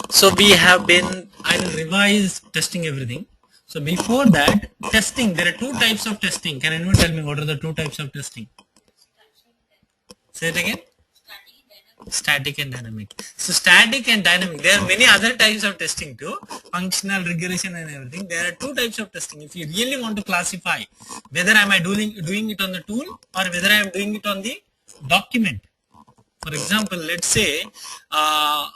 So we have been, I will revise testing everything. So before that, testing, there are two types of testing. Can anyone tell me what are the two types of testing? Say it again. Static and dynamic. So static and dynamic, there are many other types of testing too, functional, regression and everything. There are two types of testing. If you really want to classify whether am I doing it on the tool or whether I am doing it on the document. For example, let's say I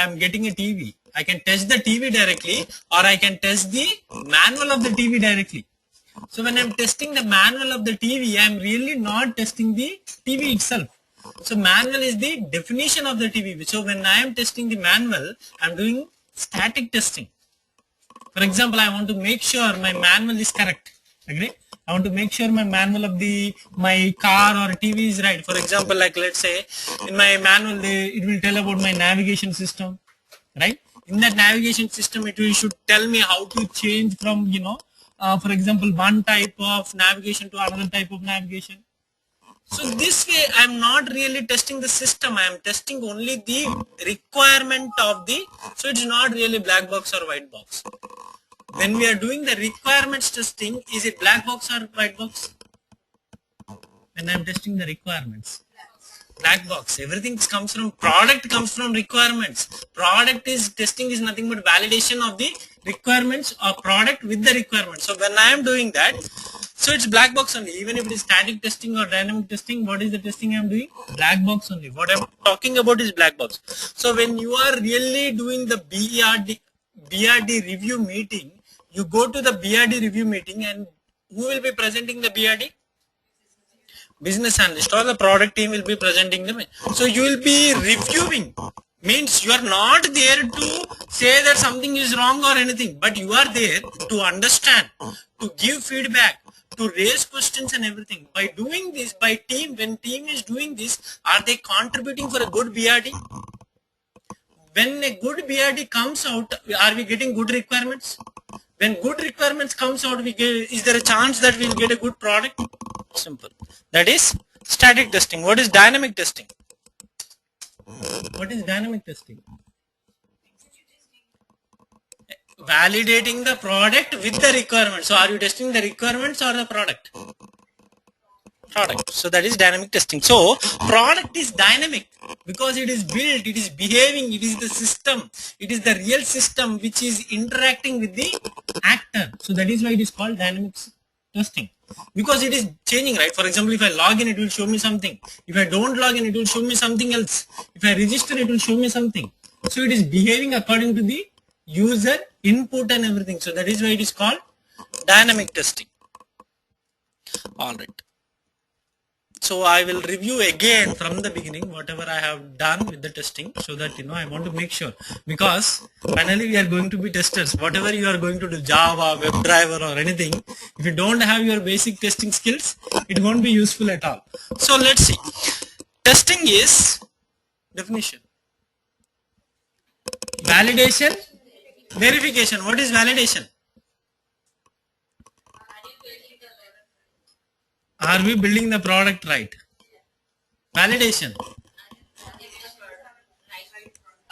am getting a TV. I can test the TV directly or I can test the manual of the TV directly. So when I'm testing the manual of the TV, I'm really not testing the TV itself. So manual is the definition of the TV. So when I am testing the manual, I'm doing static testing. For example, I want to make sure my manual is correct. Agree? I want to make sure my manual of my car or TV is right. For example, like let's say in my manual, it will tell about my navigation system, right? In that navigation system, should tell me how to change from, for example, one type of navigation to another type of navigation. So this way, I am not really testing the system. I am testing only the requirement of so it's not really black box or white box. When we are doing the requirements testing, is it black box or white box? When I am testing the requirements. Black box. Everything comes from product, comes from requirements. Testing is nothing but validation of the requirements or product with the requirements. So when I am doing that, so it's black box only. Even if it is static testing or dynamic testing, what is the testing I am doing? Black box only. What I am talking about is black box. So when you are really doing the BRD review meeting, you go to the BRD review meeting and who will be presenting the BRD? Business analyst or the product team will be presenting them. So you will be reviewing. Means you are not there to say that something is wrong or anything, but you are there to understand, to give feedback, to raise questions and everything. By doing this, when team is doing this, are they contributing for a good BRD? When a good BRD comes out, are we getting good requirements? When good requirements comes out, is there a chance that we'll get a good product? Simple. That is static testing. What is dynamic testing? What is dynamic testing? Validating the product with the requirements. So are you testing the requirements or the product? Product. So that is dynamic testing. So product is dynamic because it is built, it is behaving, it is the system, it is the real system which is interacting with the actor. So that is why it is called dynamic testing. Because it is changing, right? For example, if I log in, it will show me something. If I don't log in, it will show me something else. If I register, it will show me something. So it is behaving according to the user input and everything. So that is why it is called dynamic testing. All right. So I will review again from the beginning whatever I have done with the testing, so that I want to make sure, because finally we are going to be testers. Whatever you are going to do, Java, WebDriver or anything, if you don't have your basic testing skills, it won't be useful at all. So let's see. Testing is definition. Validation, verification. What is validation? Are we building the product right? Validation.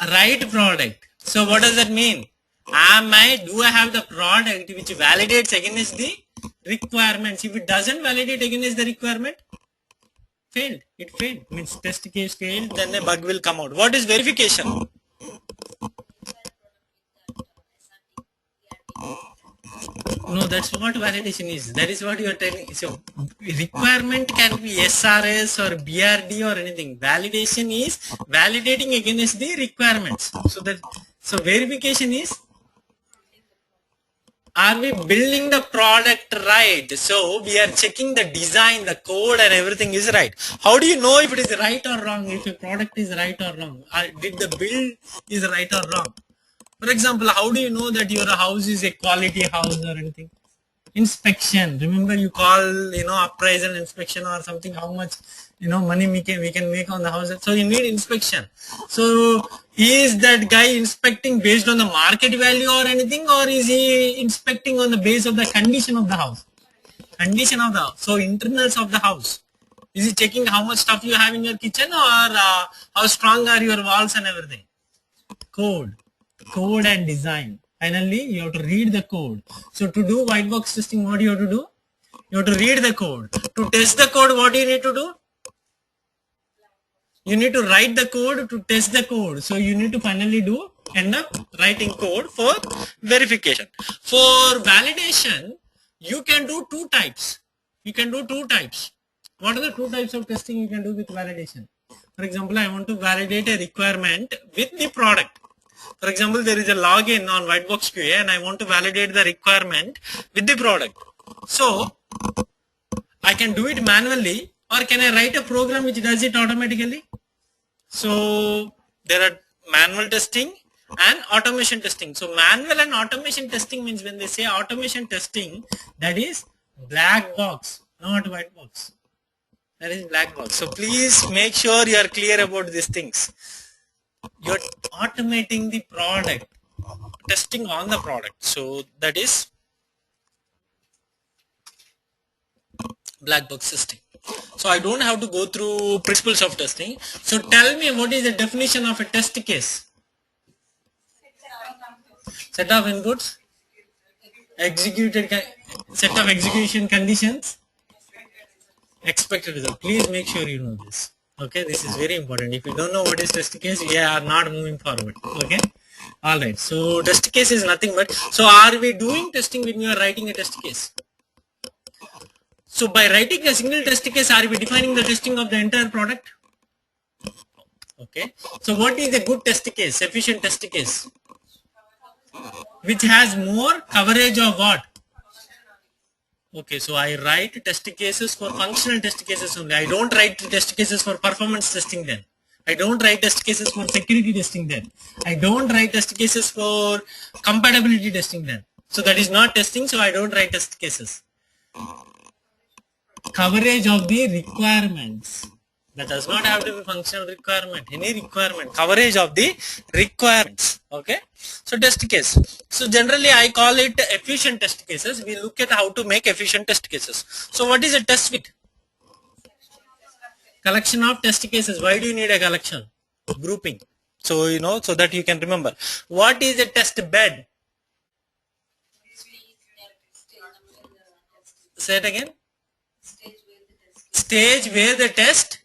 Right product. So what does that mean? Do I have the product which validates against the requirements? If it doesn't validate against the requirement, failed. It failed. Means test case failed, then a bug will come out. What is verification? No, that's what validation is. That is what you are telling. So requirement can be SRS or BRD or anything. Validation is validating against the requirements. So verification is, are we building the product right? So we are checking the design, the code and everything is right. How do you know if it is right or wrong? If a product is right or wrong? Did the build is right or wrong? For example, how do you know that your house is a quality house or anything? Inspection. Remember, you call appraisal inspection or something. How much money we can make on the house. So you need inspection. So is that guy inspecting based on the market value or anything, or is he inspecting on the base of the condition of the house? Condition of the house. So internals of the house. Is he checking how much stuff you have in your kitchen, or how strong are your walls and everything? code and design. Finally, you have to read the code. So to do white box testing, what do you have to do? You have to read the code. To test the code, what do you need to do? You need to write the code to test the code. So you need to finally end up writing code for verification. For validation, you can do two types. What are the two types of testing you can do with validation? For example, I want to validate a requirement with the product. For example, there is a login on Whitebox QA and I want to validate the requirement with the product. So I can do it manually, or can I write a program which does it automatically? So there are manual testing and automation testing. So manual and automation testing means, when they say automation testing, that is black box, not white box. That is black box. So please make sure you are clear about these things. You're automating the product, testing on the product. So that is black box testing. So I don't have to go through principles of testing. So tell me, what is the definition of a test case? Set of inputs, set of execution conditions, expected result. Please make sure you know this. Okay, this is very important. If you don't know what is test case, we are not moving forward. Okay, all right. So test case is nothing but, so are we doing testing when you are writing a test case? So by writing a single test case, are we defining the testing of the entire product? Okay. So what is a good test case? Efficient test case, which has more coverage of what? Okay, so I write test cases for functional test cases only. I don't write test cases for performance testing then. I don't write test cases for security testing then. I don't write test cases for compatibility testing then. So that is not testing, so I don't write test cases. Coverage of the requirements. That does not have to be functional requirement. Any requirement. Coverage of the requirements. Okay. So test case. So generally I call it efficient test cases. We look at how to make efficient test cases. So what is a test suite? Collection of test cases. Why do you need a collection? Grouping. So you know, so that you can remember. What is a test bed? Say it again. Stage where the test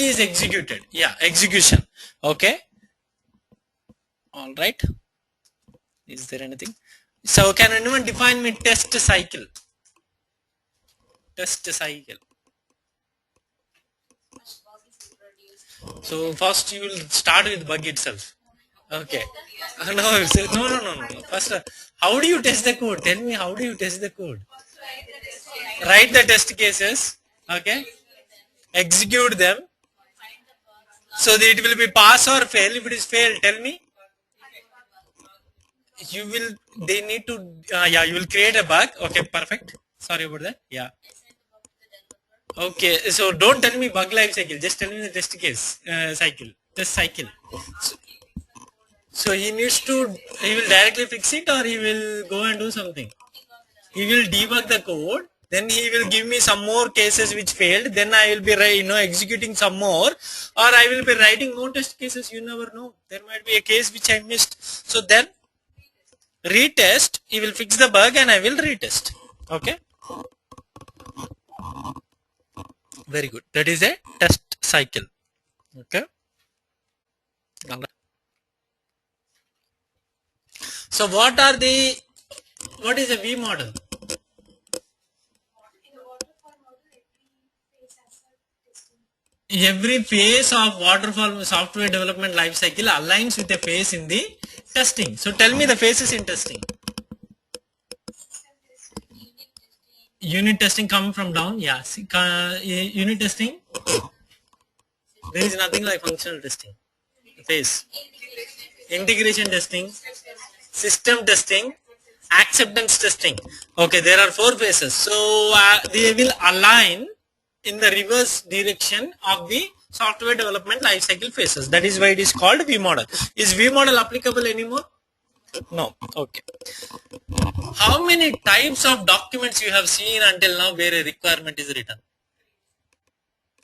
is executed. Yeah, execution. Okay. All right. Is there anything? So can anyone define me test cycle? Test cycle. So first you will start with bug itself. Okay. No. First, how do you test the code? Tell me, how do you test the code? Write the test cases. Okay. Execute them. So that it will be pass or fail. If it is fail, tell me. You will create a bug. Okay, perfect. Sorry about that. Yeah. Okay, so don't tell me bug life cycle. Just tell me the test case test cycle. So he will directly fix it, or he will go and do something. He will debug the code. Then he will give me some more cases which failed. Then I will be executing some more, or I will be writing more test cases. You never know. There might be a case which I missed. So then retest. He will fix the bug, and I will retest. Okay. Very good. That is a test cycle. Okay. So what is a V model? Every phase of waterfall software development life cycle aligns with a phase in the testing. So tell me the phases in testing. Unit testing come from down. Yeah. Unit testing. There is nothing like functional testing. Phase. Integration testing. System testing. Acceptance testing. Okay, there are 4 phases. So they will align in the reverse direction of the software development lifecycle phases. That is why it is called V model. Is V model applicable anymore? No. Okay. How many types of documents you have seen until now where a requirement is written?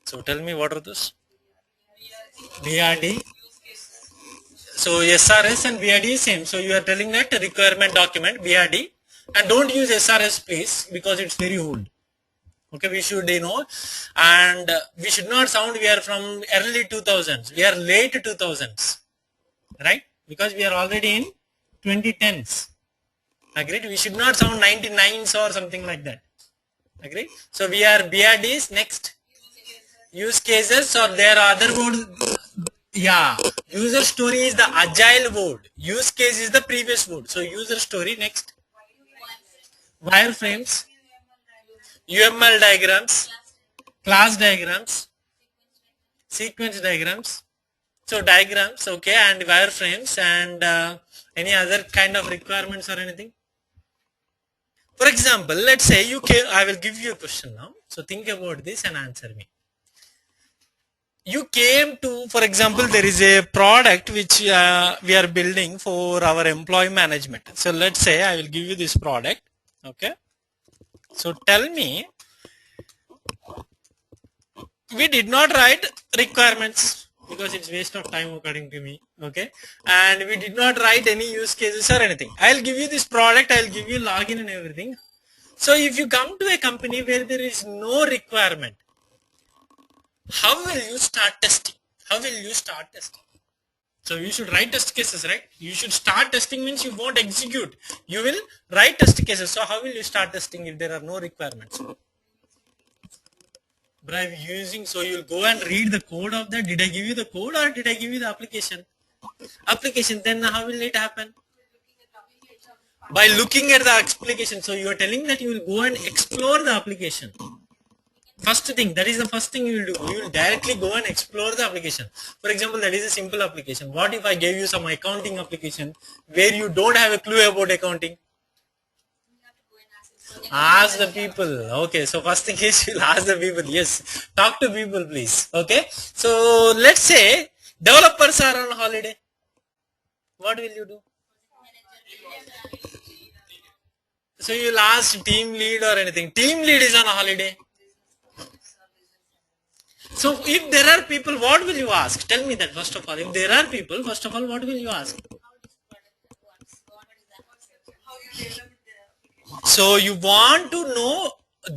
So tell me, what are those? BRD, So SRS and BRD is same. So you are telling that requirement document BRD, and don't use SRS please, because it's very old. Okay, we should and we should not sound we are from early 2000s. We are late 2000s, right? Because we are already in 2010s. Agreed? We should not sound 99s or something like that. Agreed? So we are BRDs. Next, use cases, or there are other words. Yeah, user story is the agile word. Use case is the previous word. So user story. Next, wireframes, UML diagrams, class diagrams, sequence diagrams. So diagrams, okay, and wireframes, and any other kind of requirements or anything. For example, let's say you came, I will give you a question now. So think about this and answer me. You came to, for example, there is a product which we are building for our employee management. So let's say I will give you this product. Okay. So tell me, we did not write requirements because it's waste of time according to me. Okay. And we did not write any use cases or anything. I'll give you this product. I'll give you login and everything. So if you come to a company where there is no requirement, how will you start testing? How will you start testing? So you should write test cases, right? You should start testing means you won't execute. You will write test cases. So how will you start testing if there are no requirements? By using, so you'll go and read the code of that. Did I give you the code or did I give you the application? Application, then how will it happen? By looking at the application. So you are telling that you will go and explore the application. First thing, that is the first thing you will do. You will directly go and explore the application. For example, that is a simple application. What if I gave you some accounting application where you don't have a clue about accounting? Ask the people. Okay, so first thing is you'll ask the people. Yes, talk to people please. Okay, so let's say developers are on holiday. What will you do? So you'll ask team lead or anything. Team lead is on a holiday. So if there are people, what will you ask? Tell me that first of all. If there are people, first of all, what will you ask? So you want to know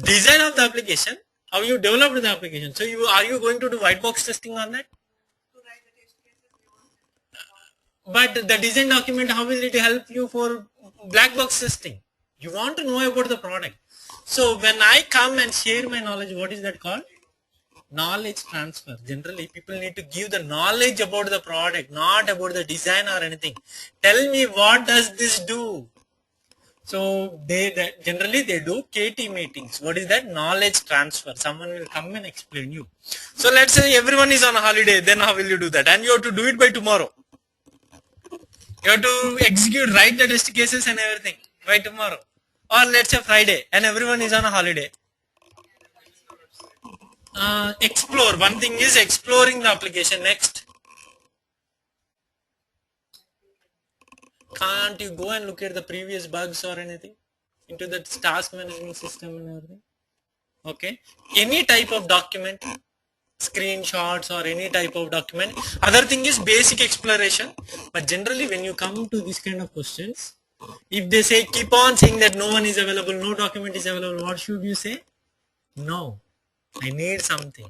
design of the application, how you developed the application. So are you going to do white box testing on that? But the design document, how will it help you for black box testing? You want to know about the product. So when I come and share my knowledge, what is that called? Knowledge transfer. Generally, people need to give the knowledge about the product, not about the design or anything. Tell me, what does this do? So generally they do KT meetings. What is that? Knowledge transfer. Someone will come and explain you. So let's say everyone is on a holiday. Then how will you do that? And you have to do it by tomorrow. You have to execute, write the test cases and everything by tomorrow. Or let's say Friday and everyone is on a holiday. Explore. One thing is exploring the application. Next. Can't you go and look at the previous bugs or anything into the task management system and everything? Okay. Any type of document, screenshots or any type of document. Other thing is basic exploration. But generally when you come to this kind of questions, if they say keep on saying that no one is available, no document is available, what should you say? No. I need something.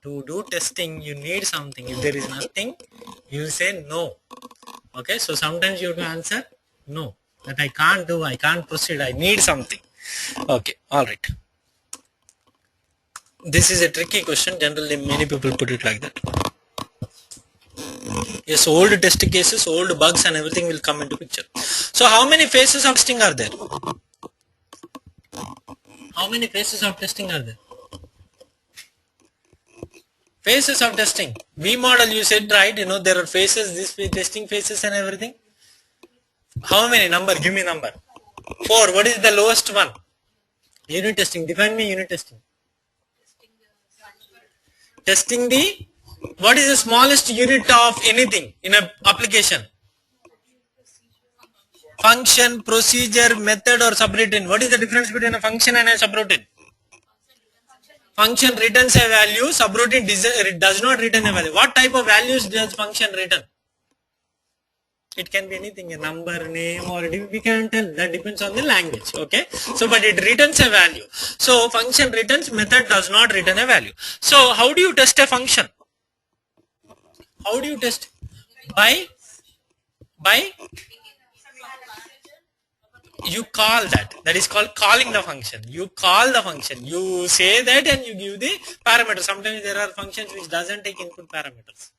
To do testing, you need something. If there is nothing, you will say no. Okay, so sometimes you have to answer no. That I can't do, I can't proceed, I need something. Okay, alright. This is a tricky question. Generally, many people put it like that. Yes, old test cases, old bugs and everything will come into picture. So how many phases of testing are there? How many phases of testing are there? Phases of testing. V model you said, right? You know, there are phases, this testing phases and everything. How many? Number, give me number. 4. What is the lowest one? Unit testing. Define me unit testing. Testing the, what is the smallest unit of anything in an application? Function, procedure, method or subroutine. What is the difference between a function and a subroutine? Function returns a value, subroutine does not return a value. What type of values does function return? It can be anything, a number, name, or we can tell. That depends on the language. Okay. So, but it returns a value. So, function returns, method does not return a value. So, how do you test a function? How do you test? By you call that. That is called calling the function. You call the function. You say that and you give the parameter. Sometimes there are functions which doesn't take input parameters.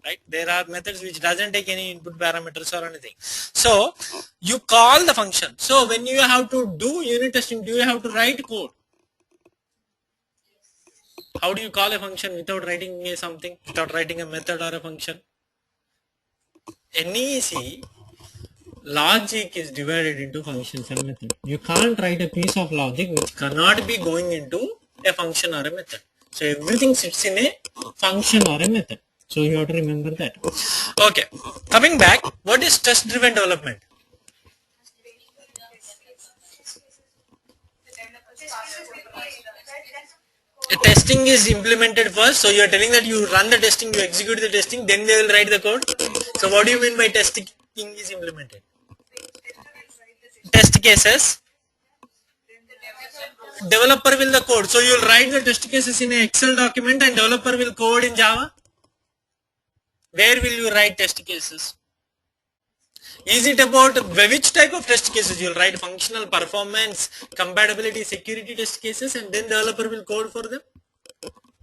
Right, there are methods which doesn't take any input parameters or anything. So you call the function. So when you have to do unit testing, do you have to write code? How do you call a function without writing something, without writing a method or a function? NEC logic is divided into functions and methods. You can't write a piece of logic which cannot be going into a function or a method. So everything sits in a function or a method. So you have to remember that. Okay, coming back, what is test driven development? Testing is implemented first. So you are telling that you run the testing, you execute the testing, then they will write the code. So what do you mean by testing is implemented? Test cases. Developer will the code. So you will write the test cases in an Excel document and developer will code in Java. Where will you write test cases? Is it about which type of test cases? You will write functional, performance, compatibility, security test cases and then developer will code for them?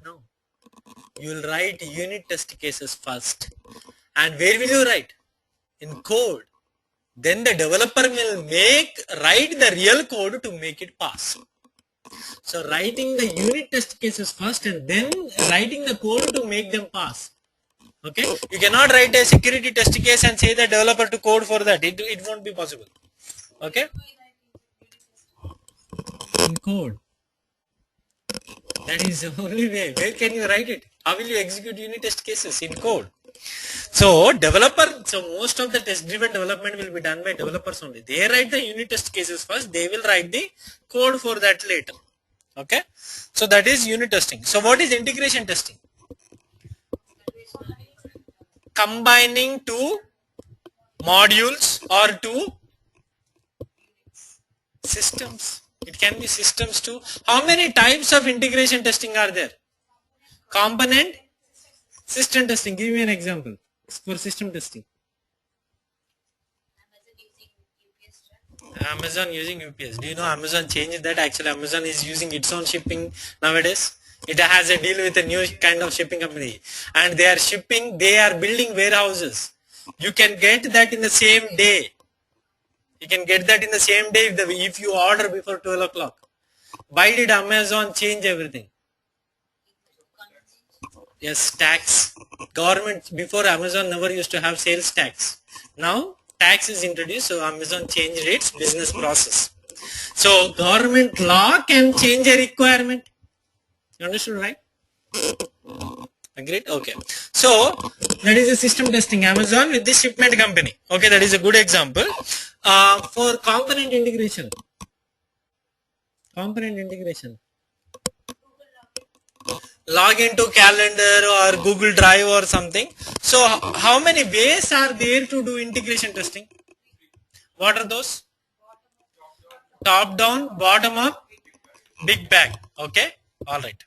No. You will write unit test cases first. And where will you write? In code. Then the developer will write the real code to make it pass. So writing the unit test cases first and then writing the code to make them pass. Okay, you cannot write a security test case and say the developer to code for that. It won't be possible. Okay, in code. That is the only way. Where can you write it? How will you execute unit test cases? In code. So most of the test driven development will be done by developers only. They write the unit test cases first. They will write the code for that later. Okay, so that is unit testing. So what is integration testing? Combining two modules or two systems. It can be systems too. How many types of integration testing are there? Component, system testing. Give me an example for system testing. Amazon using UPS. Do you know Amazon changed that? Actually, Amazon is using its own shipping nowadays. It has a deal with a new kind of shipping company, and they are building warehouses. You can get that in the same day. You can get that in the same day if you order before 12 o'clock. Why did Amazon change everything? Yes, tax. Government, before Amazon never used to have sales tax. Now tax is introduced, so Amazon changed its business process. So government law can change a requirement. You understood, right? Agreed? Okay. So that is a system testing. Amazon with the shipment company. Okay, that is a good example. For component integration. Log into calendar or Google Drive or something. So how many ways are there to do integration testing? What are those? Top down, bottom up, big bang. Okay, all right.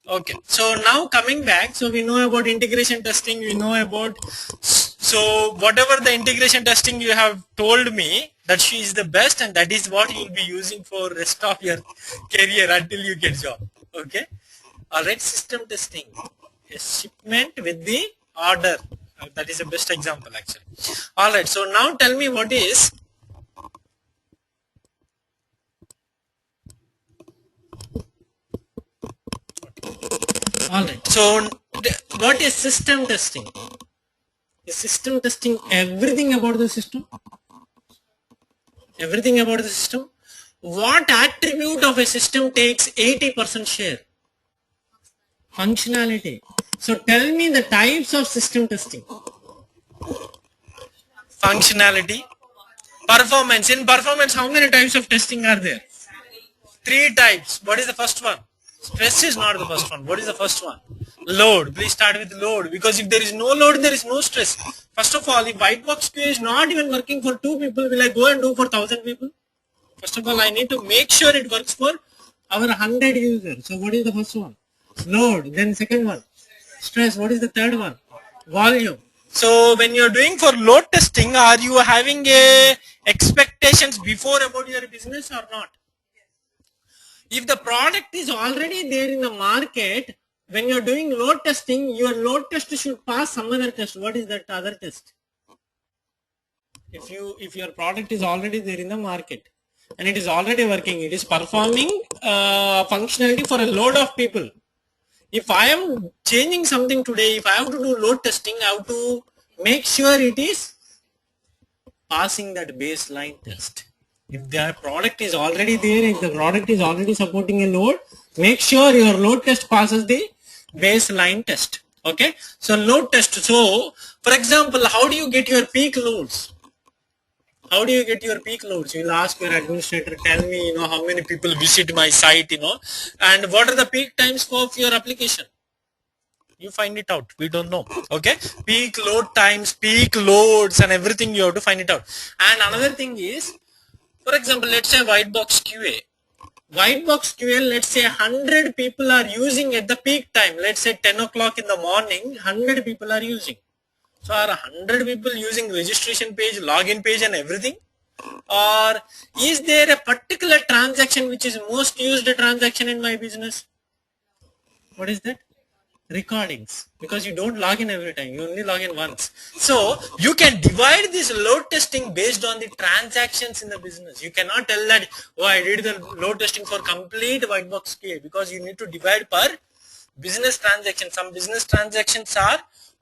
Okay, so now coming back, so we know about integration testing, we know about, so whatever the integration testing you have told me, that she is the best and that is what you will be using for rest of your career until you get job. Okay, alright, system testing, a shipment with the order, that is the best example actually. Alright, so now tell me what is alright, so what is system testing? Is system testing everything about the system? Everything about the system? What attribute of a system takes 80% share? Functionality. So tell me the types of system testing. functionality, performance. In performance, how many types of testing are there? 3 types. What is the first one? Stress is not the first one. What is the first one? Load. Please start with load, because if there is no load, there is no stress. First of all, if white box QA is not even working for 2 people, will I go and do for 1000 people? First of all, I need to make sure it works for our 100 users. So what is the first one? Load. Then second one, stress. What is the third one? Volume. So when you are doing for load testing, are you having a expectations before about your business or not? If the product is already there in the market, when you are doing load testing, your load test should pass some other test. What is that other test? If your product is already there in the market and it is already working, it is performing functionality for a load of people. If I am changing something today, if I have to do load testing, I have to make sure it is passing that baseline test. If the product is already there, if the product is already supporting a load, make sure your load test passes the baseline test. Okay, so load test. So for example, how do you get your peak loads? How do you get your peak loads? You will ask your administrator, tell me, how many people visit my site, and what are the peak times of your application? You find it out. We don't know. Okay, peak load times, peak loads, and everything you have to find it out. And another thing is, for example, let's say white box QA. White box QA, let's say 100 people are using at the peak time. Let's say 10 o'clock in the morning, 100 people are using. So are 100 people using registration page, login page and everything? Or is there a particular transaction which is most used transaction in my business? What is that? Recordings, because you don't log in every time, you only log in once. So you can divide this load testing based on the transactions in the business. You cannot tell that, oh, I did the load testing for complete white box QA, because you need to divide per business transaction. Some business transactions are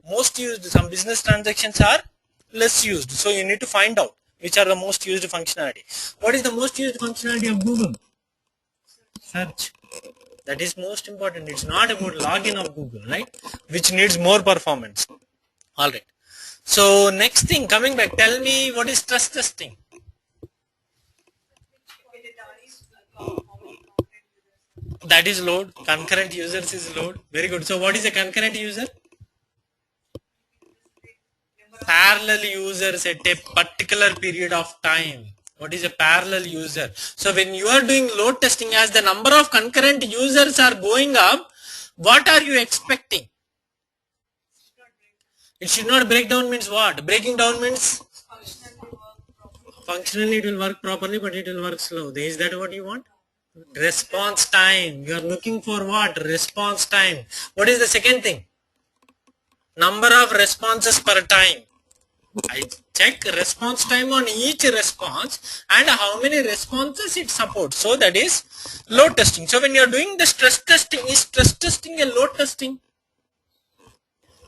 most used, some business transactions are less used. So you need to find out which are the most used functionality. What is the most used functionality of Google? Search. That is most important. It's not about login of Google, right? Which needs more performance. All right. So next thing, coming back, tell me what is stress testing? That is load. Concurrent users is load. Very good. So what is a concurrent user? Parallel users at a particular period of time. What is a parallel user? So when you are doing load testing, as the number of concurrent users are going up, what are you expecting? It should not break down means what? Breaking down means functionally it will work properly, but it will work slow. Is that what you want? Response time. You are looking for what? Response time. What is the second thing? Number of responses per time. I check response time on each response and how many responses it supports. So that is load testing. So when you are doing the stress testing, is stress testing a load testing?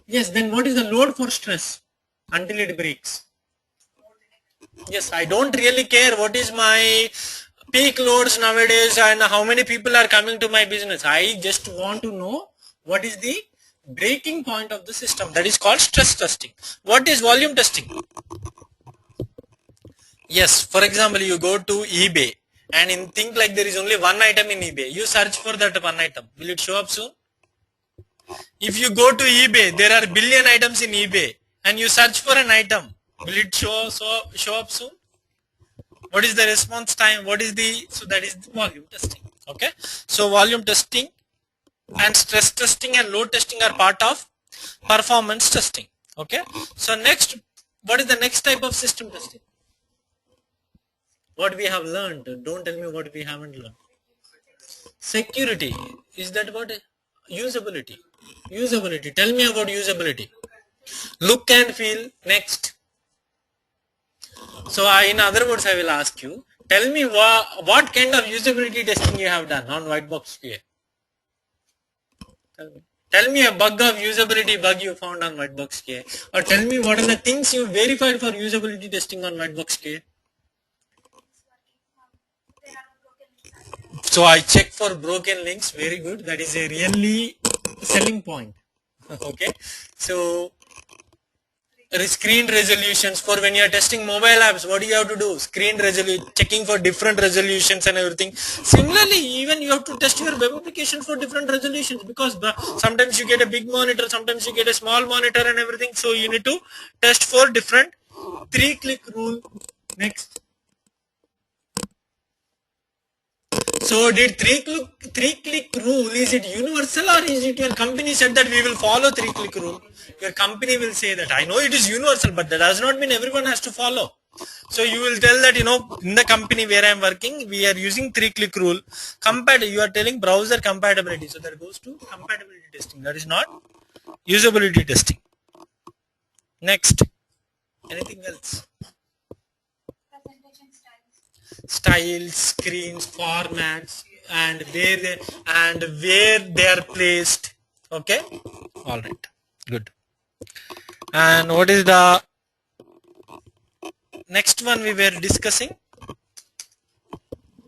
Yes, then what is the load for stress until it breaks? Yes, I don't really care what is my peak loads nowadays and how many people are coming to my business. I just want to know what is the breaking point of the system. That is called stress testing. What is volume testing? Yes, for example, you go to eBay and think like there is only one item in eBay. You search for that one item. Will it show up soon? If you go to eBay, there are billion items in eBay and you search for an item. Will it show up soon? What is the response time? So that is the volume testing. Okay. So volume testing and stress testing and load testing are part of performance testing. Okay. So next, what is the next type of system testing? What we have learned. Don't tell me what we haven't learned. Security. Is that what? Usability. Usability. Tell me about usability. Look and feel. Next. So in other words, I will ask you, tell me what kind of usability testing you have done on white box QA. Tell me a bug of usability bug you found on white box QA, or tell me what are the things you verified for usability testing on white box QA. So I check for broken links. Very good. That is a really selling point. Okay. So screen resolutions for when you are testing mobile apps. What do you have to do? Screen resolution, checking for different resolutions and everything. Similarly, even you have to test your web application for different resolutions, because sometimes you get a big monitor, sometimes you get a small monitor and everything. So you need to test for different. 3-click rule. Next. So did three click rule, is it universal, or is it your company said that we will follow 3-click rule? Your company will say that. I know it is universal, but that does not mean everyone has to follow. So you will tell that, in the company where I am working, we are using 3-click rule. You are telling browser compatibility. So that goes to compatibility testing. That is not usability testing. Next. Anything else? Styles, screens, formats, and where they are placed. Okay, all right, good. And what is the next one we were discussing?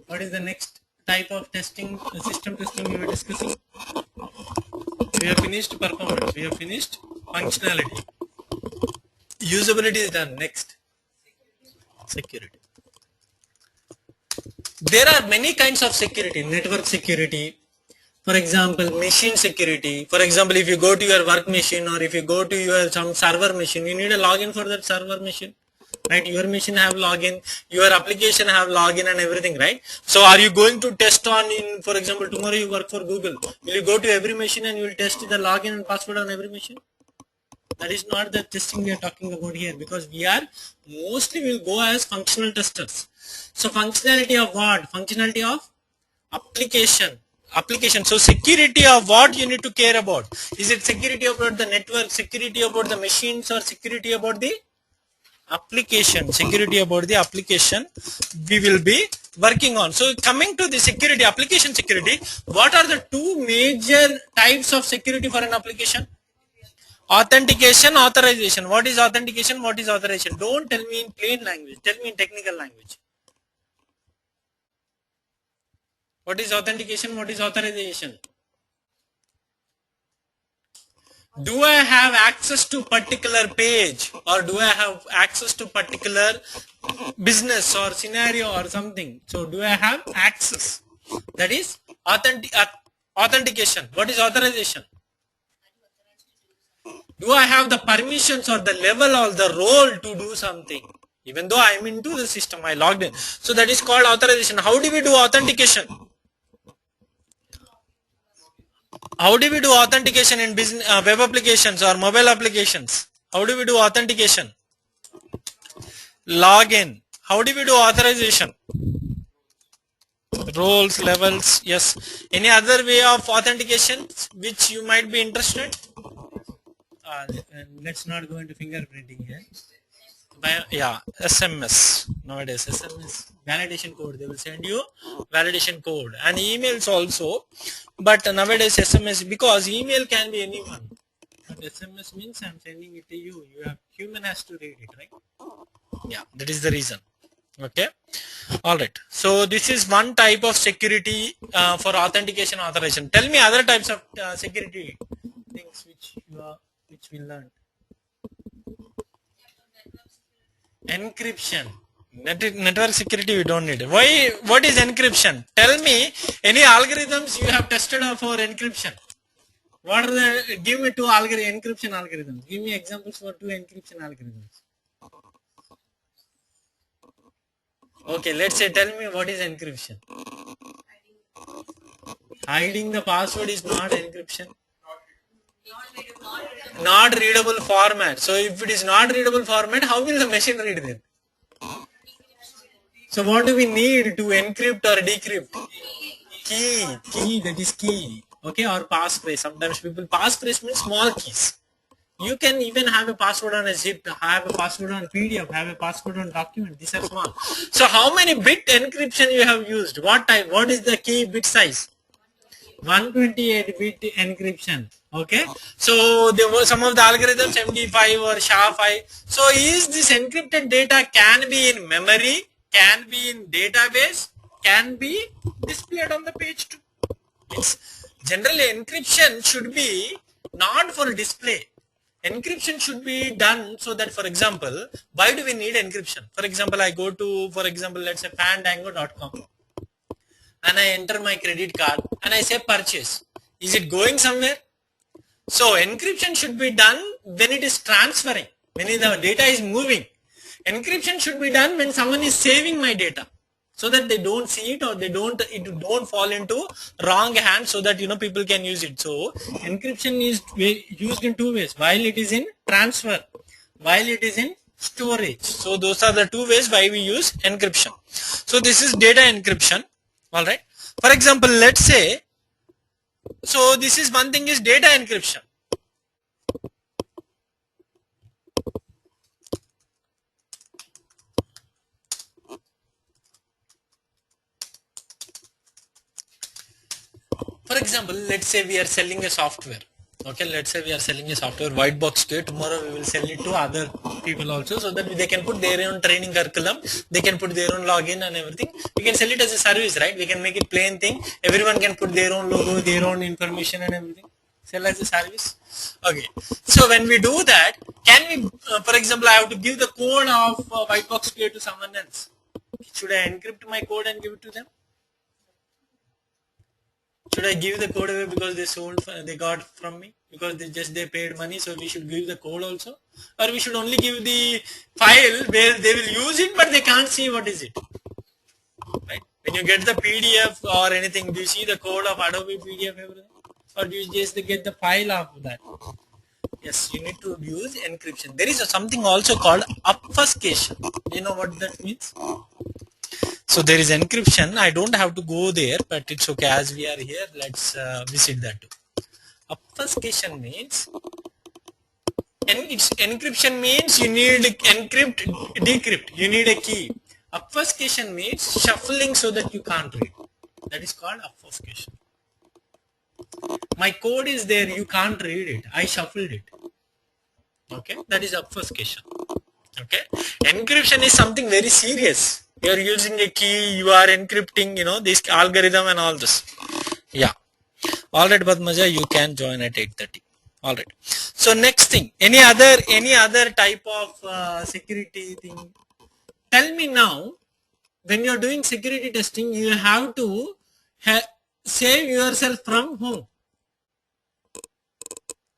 What is the next type of testing, system testing we were discussing? We have finished performance, we have finished functionality, usability is done. Next, security. There are many kinds of security. Network security, for example, machine security. For example, if you go to your work machine, or if you go to your some server machine, you need a login for that server machine, right? Your machine have login, your application have login and everything, right? So are you going to test on, for example, tomorrow you work for Google, will you go to every machine and you will test the login and password on every machine? That is not the testing we are talking about here, because we are mostly will go as functional testers. So functionality of what? Functionality of application. So security of what you need to care about? Is it security about the network, security about the machines, or security about the application? Security about the application we will be working on. So coming to the security, application security, what are the two major types of security for an application? Authentication, authorization. What is authentication? What is authorization? Don't tell me in plain language. Tell me in technical language. What is authentication? What is authorization? Do I have access to particular page, or do I have access to particular business or scenario or something? So do I have access? That is authentication. What is authorization? Do I have the permissions or the level or the role to do something? Even though I am into the system, I logged in. So that is called authorization. How do we do authentication? How do we do authentication in business, web applications or mobile applications? How do we do authentication? Login. How do we do authorization? Roles, levels, yes. Any other way of authentication which you might be interested? Let's not go into fingerprinting here. Yeah, SMS. Nowadays, SMS validation code. They will send you validation code, and emails also. But nowadays, SMS, because email can be anyone. But SMS means I'm sending it to you. Human has to read it, right? Yeah, that is the reason. Okay. All right. So this is one type of security for authentication, authorization. Tell me other types of security things which we learned. Encryption. Network security we don't need. Why? What is encryption? Tell me any algorithms you have tested for encryption. What are the? Give me two encryption algorithms. Give me examples for two encryption algorithms. Okay, let's say, tell me what is encryption. Hiding the password is not encryption. Not readable format. So if it is not readable format, how will the machine read it? So what do we need to encrypt or decrypt? Key, that is key. Okay, or passphrase. Sometimes people, passphrase means small keys. You can even have a password on a zip, have a password on PDF, have a password on document. These are small. So how many bit encryption you have used? What type? What is the key bit size? 128 bit encryption. Okay. So there were some of the algorithms MD5 or SHA-5. So is this encrypted data can be in memory, can be in database, can be displayed on the page too. It's generally encryption should be not for display. Encryption should be done so that, for example, why do we need encryption? For example, I go to, for example, let's say fandango.com and I enter my credit card and I say purchase. Is it going somewhere? So encryption should be done when it is transferring, when the data is moving. Encryption should be done when someone is saving my data, so that they don't see it, or it don't fall into wrong hands, so that people can use it. So encryption is used in two ways: while it is in transfer, while it is in storage. So those are the two ways why we use encryption. So this is data encryption. All right. For example, let's say, so this is one thing is data encryption. For example, let's say we are selling a software. Okay, let's say we are selling a software, white box kit. Tomorrow we will sell it to other people also, so that they can put their own training curriculum, they can put their own login and everything. We can sell it as a service, right? We can make it plain thing. Everyone can put their own logo, their own information and everything. Sell as a service. Okay. So when we do that, can we, for example, I have to give the code of white box kit to someone else. Should I encrypt my code and give it to them? Should I give the code away because they got from me, because they paid money, so we should give the code also? Or we should only give the file where they will use it but they can't see what is it, right? When you get the PDF or anything, do you see the code of Adobe PDF everything, or do you just get the file of that? Yes, you need to use encryption. There is something also called obfuscation. Do you know what that means? So there is encryption. I don't have to go there, but it's okay. As we are here, let's visit that too. Obfuscation means, encryption means you need encrypt, decrypt. You need a key. Obfuscation means shuffling so that you can't read. That is called obfuscation. My code is there, you can't read it. I shuffled it. Okay, that is obfuscation. Okay, encryption is something very serious. You are using a key, you are encrypting, this algorithm and all this. Yeah. All right, Padmaja, you can join at 8:30. All right. So next thing, any other type of security thing? Tell me now. When you are doing security testing, you have to save yourself from whom?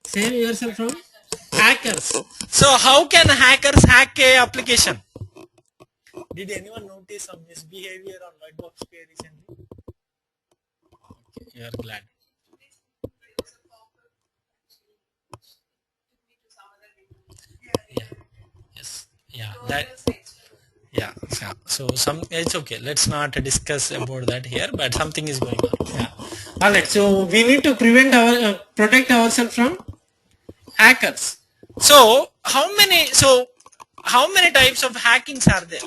Save yourself from hackers. So how can hackers hack a application? Did anyone notice some misbehavior on Whitebox Pay recently? Okay, you are glad. Yeah. Yes. Yeah. That. Yeah. So it's okay. Let's not discuss about that here. But something is going on. Yeah. All right. So we need to protect ourselves from hackers. So how many types of hackings are there?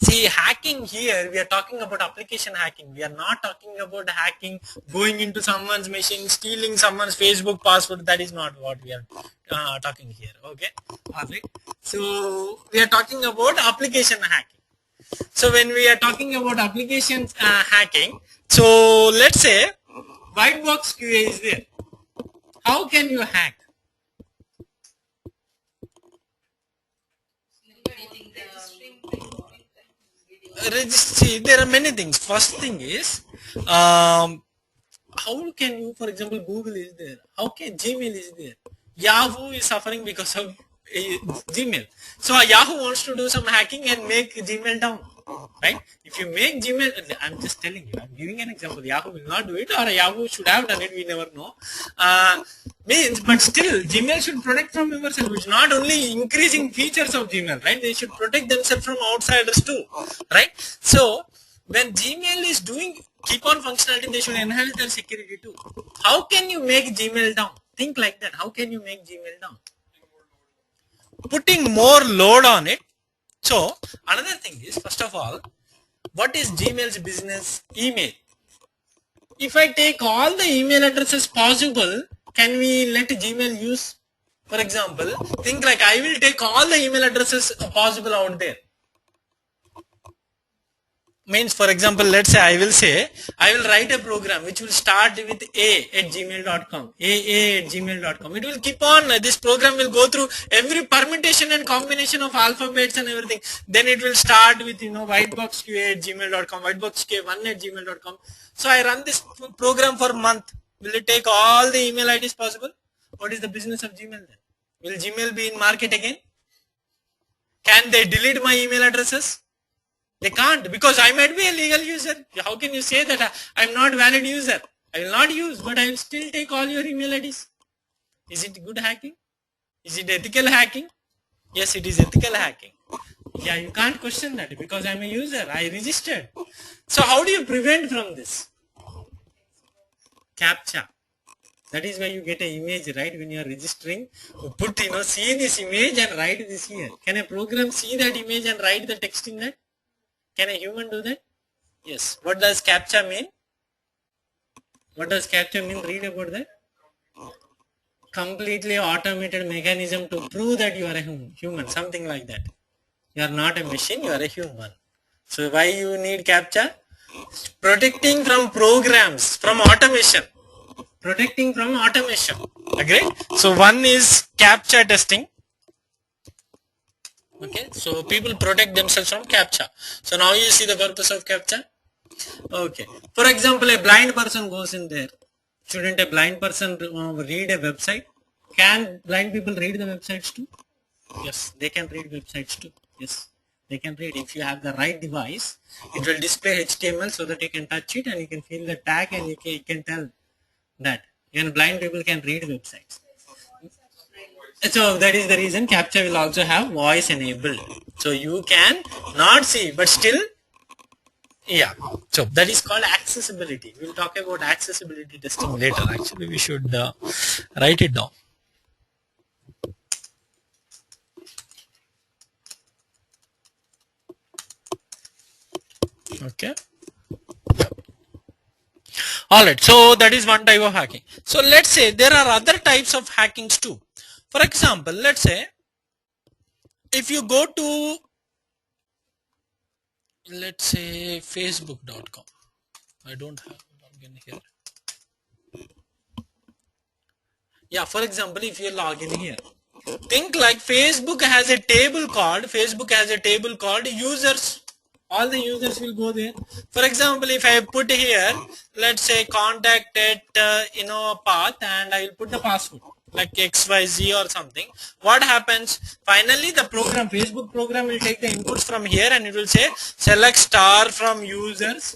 See, hacking here, we are talking about application hacking. We are not talking about hacking, going into someone's machine, stealing someone's Facebook password. That is not what we are talking here. Okay. Alright. So we are talking about application hacking. So when we are talking about application hacking, so let's say white box QA is there. How can you hack? See, there are many things. First thing is, how can you, for example, Google is there. How can Gmail is there? Yahoo is suffering because of Gmail. So Yahoo wants to do some hacking and make Gmail down. Right? If you make Gmail, I'm just telling you, I'm giving an example. Yahoo will not do it, or Yahoo should have done it, we never know. But still, Gmail should protect from yourself. It's not only increasing features of Gmail, right? They should protect themselves from outsiders too, right? So, when Gmail is doing keep on functionality, they should enhance their security too. How can you make Gmail down? Think like that. How can you make Gmail down? Putting more load on it. So, another thing is, first of all, what is Gmail's business? Email. If I take all the email addresses possible, can we let Gmail use? For example, think like I will take all the email addresses possible out there. Means, for example, let's say I will write a program which will start with a@gmail.com, a@gmail.com. It will keep on, this program will go through every permutation and combination of alphabets and everything. Then it will start with, whiteboxqa@gmail.com, whiteboxqa1@gmail.com. So I run this program for a month. Will it take all the email IDs possible? What is the business of Gmail then? Will Gmail be in market again? Can they delete my email addresses? They can't, because I might be a legal user. How can you say that I'm not valid user? I will not use, but I will still take all your email IDs. Is it good hacking? Is it ethical hacking? Yes, it is ethical hacking. Yeah, you can't question that because I'm a user. I registered. So how do you prevent from this? CAPTCHA. That is why you get an image, right? When you are registering, you put, see this image and write this here. Can a program see that image and write the text in that? Can a human do that? Yes. What does CAPTCHA mean? What does CAPTCHA mean? Read about that. Completely automated mechanism to prove that you are a human, something like that. You are not a machine, you are a human. So why you need CAPTCHA? Protecting from programs, from automation. Protecting from automation. Agreed? So one is CAPTCHA testing. Okay, so people protect themselves from CAPTCHA. So now you see the purpose of CAPTCHA. Okay, for example, a blind person goes in there. Shouldn't a blind person read a website? Can blind people read the websites too? Yes, they can read websites too. Yes, they can read. If you have the right device, it will display HTML so that you can touch it and you can feel the tag and you can tell that. Even blind people can read websites. So that is the reason CAPTCHA will also have voice enabled. So you can not see, but still, yeah. So that is called accessibility. We'll talk about accessibility testing later. Actually, we should write it down. Okay. Alright, so that is one type of hacking. So let's say there are other types of hackings too. For example, let's say if you go to, let's say, facebook.com. I don't have login here. Yeah, for example, if you log in here, think like Facebook has a table called users. All the users will go there. For example, if I put here, let's say contact at Innovapath, and I will put the password like XYZ or something. What happens? Finally, the program, Facebook program, will take the inputs from here and it will say select star from users.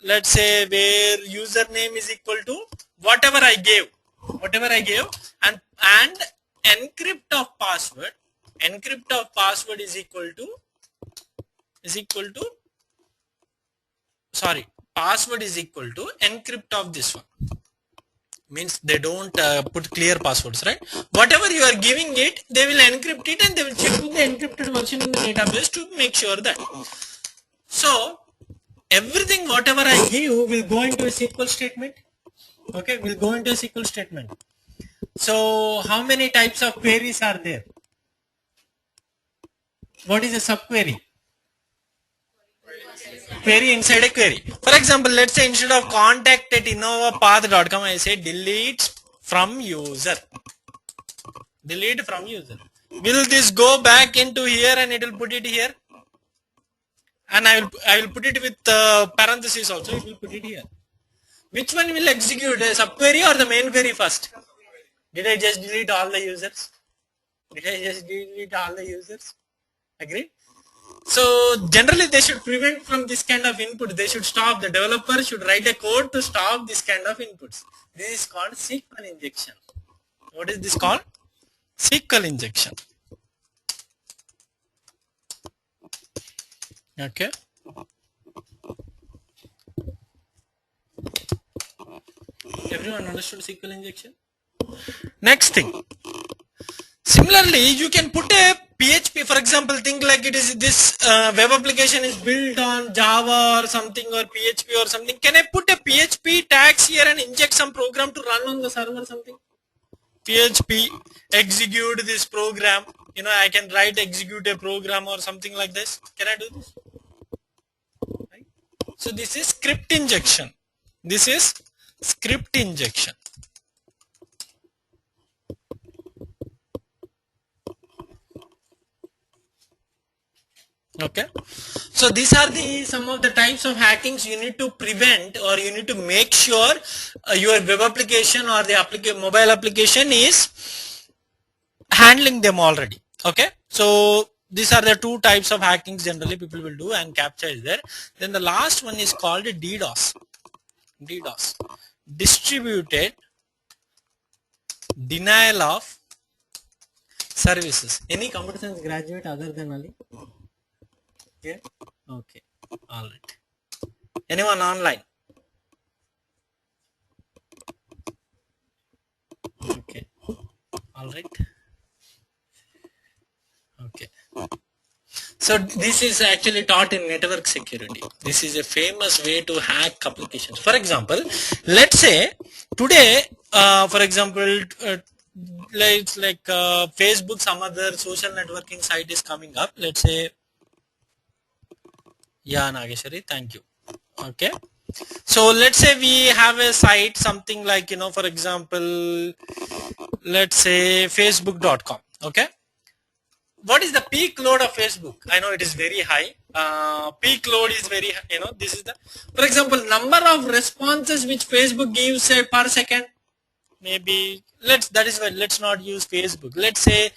Let's say where username is equal to whatever I gave, and encrypt of password is equal to password is equal to encrypt of this one. Means they don't put clear passwords, right? Whatever you are giving it, they will encrypt it and they will check with the encrypted version in the database to make sure that. So everything whatever I give will go into a SQL statement. Okay, will go into a SQL statement. So how many types of queries are there? What is a subquery? Query inside a query. For example, let's say instead of contact at innovapath.com, I say delete from user. Will this go back into here and it will put it here? And I will put it with parentheses also. It will put it here. Which one will execute, a subquery or the main query first? Did I just delete all the users? Agreed? So generally they should prevent from this kind of input. They should stop. The developer should write a code to stop this kind of inputs. This is called SQL injection. What is this called? SQL injection. Okay. Everyone understood SQL injection? Next thing. Similarly, you can put a PHP, for example, think like it is this web application is built on Java or something, or PHP or something. Can I put a PHP tags here and inject some program to run on the server or something? PHP execute this program. I can write execute a program or something like this. Can I do this? So this is script injection. This is script injection. Okay, so these are the some of the types of hackings you need to prevent, or you need to make sure your web application or the mobile application is handling them already. Okay, so these are the two types of hackings generally people will do, and captcha is there. Then the last one is called DDoS. DDoS, distributed denial of services. Any computer science graduate other than Ali? Yeah. Okay. All right. Anyone online? Okay. All right. Okay. So this is actually taught in network security. This is a famous way to hack applications. For example, let's say today, for example, it's like Facebook, some other social networking site is coming up. Let's say, yeah, Nageshwari, thank you. Okay. So let's say we have a site, something like, for example, let's say facebook.com. Okay. What is the peak load of Facebook? I know it is very high. Peak load is very, this is the, for example, number of responses which Facebook gives per second. Maybe that is why let's not use Facebook. Let's say,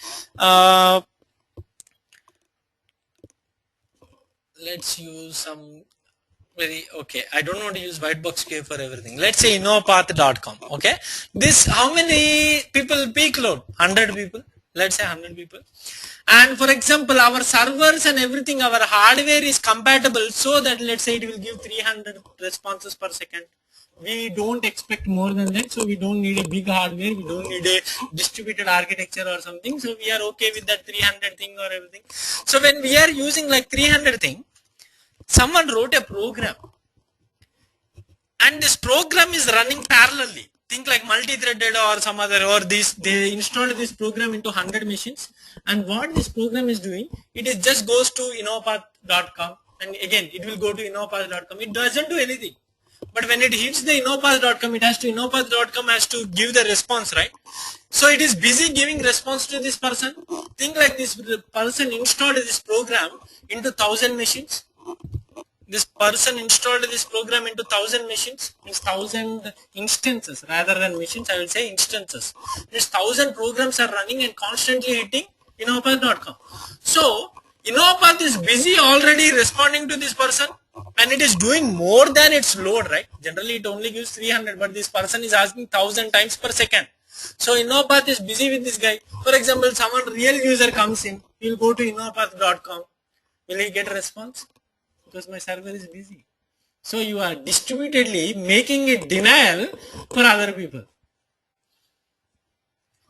let's use some okay, I don't want to use whitebox for everything. Let's say Innovapath.com. Okay, this, how many people peak load? 100 people. Let's say 100 people. And for example, our servers and everything, our hardware is compatible, so that let's say it will give 300 responses per second. We don't expect more than that, so we don't need a big hardware, we don't need a distributed architecture or something, so we are okay with that 300 thing or everything. So when we are using like 300 thing, someone wrote a program, and this program is running parallelly. Think like multi-threaded or some other, or this, they installed this program into 100 machines, and what this program is doing, it is just goes to Innovapath.com, and again it will go to Innovapath.com. It doesn't do anything, but when it hits the Innovapath.com, it has to, Innovapath.com has to give the response, right? So it is busy giving response to this person. Think like this person installed this program into 1000 machines. This person installed this program into 1000 machines, means 1000 instances rather than machines, I will say instances. These 1000 programs are running and constantly hitting Innovapath.com. So Innovapath is busy already responding to this person, and it is doing more than its load, right? Generally it only gives 300, but this person is asking 1000 times per second. So Innovapath is busy with this guy. For example, someone real user comes in, he will go to Innovapath.com. Will he get a response? Because my server is busy. So you are distributedly making it denial for other people.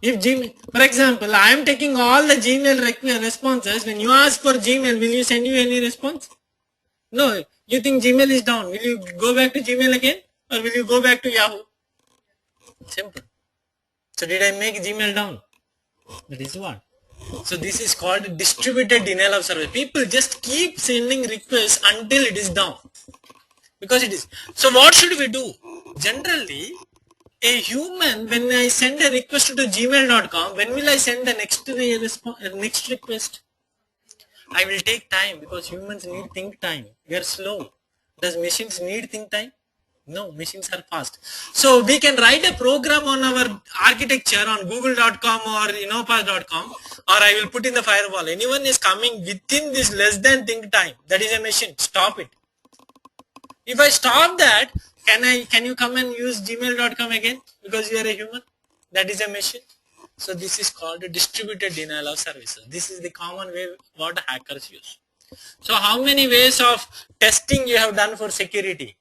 If Gmail, for example, I am taking all the Gmail responses. When you ask for Gmail, will you send you any response? No. You think Gmail is down. Will you go back to Gmail again? Or will you go back to Yahoo? Simple. So did I make Gmail down? That is what. So this is called distributed denial of service. People just keep sending requests until it is down. Because it is. So what should we do? Generally, a human, when I send a request to gmail.com, when will I send the next request? I will take time, because humans need think time. We are slow. Does machines need think time? No, machines are fast. So we can write a program on our architecture on google.com or innovapath.com, or I will put in the firewall. Anyone is coming within this less than think time, that is a machine. Stop it. If I stop that, can you come and use gmail.com again because you are a human? That is a machine. So this is called a distributed denial of services. This is the common way what hackers use. So how many ways of testing you have done for security?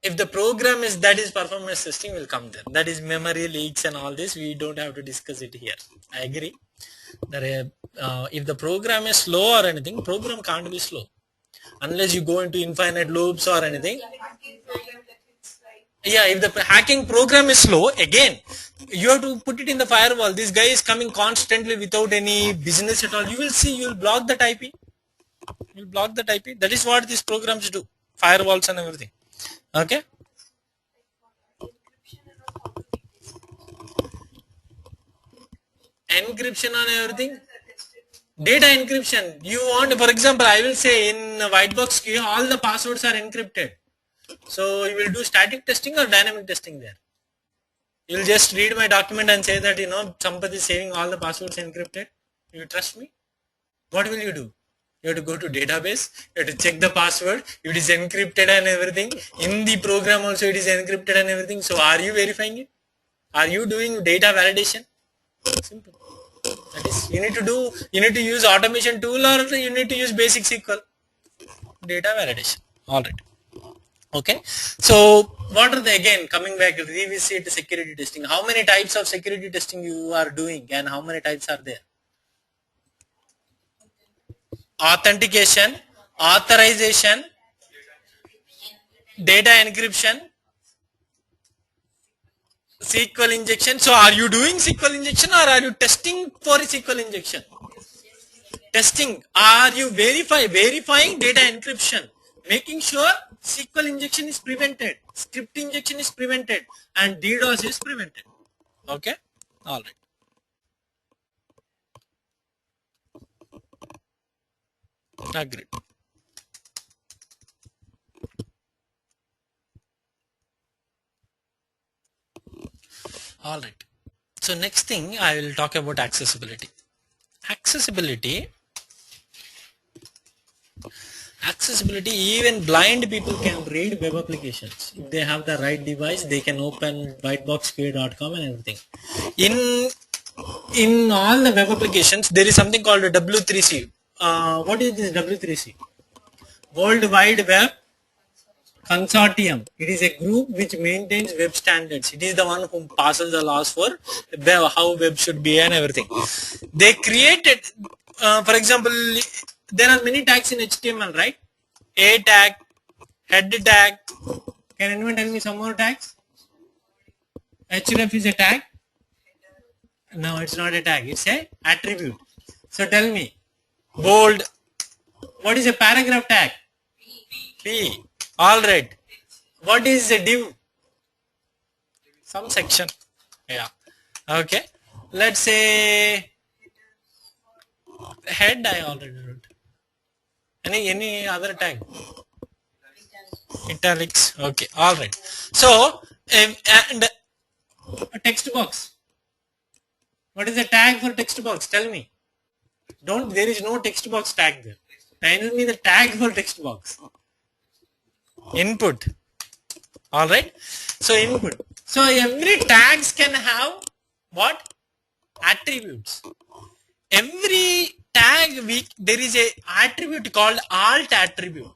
If the program is, that is performance testing will come there. That is memory leaks and all this. We don't have to discuss it here. I agree. That if the program is slow or anything, program can't be slow unless you go into infinite loops or anything. Yeah, if the hacking program is slow, again you have to put it in the firewall. This guy is coming constantly without any business at all. You will see, you will block that IP. You will block that IP. That is what these programs do. Firewalls and everything. Okay. Encryption on everything. Data encryption. You want, for example, I will say in white box key, all the passwords are encrypted. So you will do static testing or dynamic testing there. You will just read my document and say that somebody is saving all the passwords encrypted. You trust me? What will you do? You have to go to database, you have to check the password, it is encrypted and everything. In the program also it is encrypted and everything. So are you verifying it? Are you doing data validation? Simple. That is, you need to use automation tool or you need to use basic SQL. Data validation. Alright. Okay. So what are the, again coming back, revisit security testing. How many types of security testing you are doing and how many types are there? Authentication, authorization, data encryption, SQL injection. So are you doing SQL injection or are you testing for SQL injection? Testing. Are you verifying data encryption, making sure SQL injection is prevented, script injection is prevented, and DDoS is prevented. Okay. All right. Agreed. All right. So next thing I will talk about accessibility. Accessibility, even blind people can read web applications. If they have the right device, they can open whiteboxqa.com and everything. In all the web applications, there is something called a W3C. What is this W3C? World Wide Web Consortium. It is a group which maintains web standards. It is the one who passes the laws for web, how web should be and everything. They created, for example, there are many tags in HTML, right? A tag, head tag. Can anyone tell me some more tags? href is a tag? No, it's not a tag. It's a attribute. So tell me, bold. What is a paragraph tag? P. All right. What is a div? Some section. Yeah. Okay. Let's say head. I already wrote. Any other tag? Italics. Okay. All right. So and a text box. What is the tag for text box? Tell me. There is no text box tag there. Tell me the tag for text box. Input. All right. So input. So every tags can have what? Attributes. Every tag there is a attribute called alt attribute.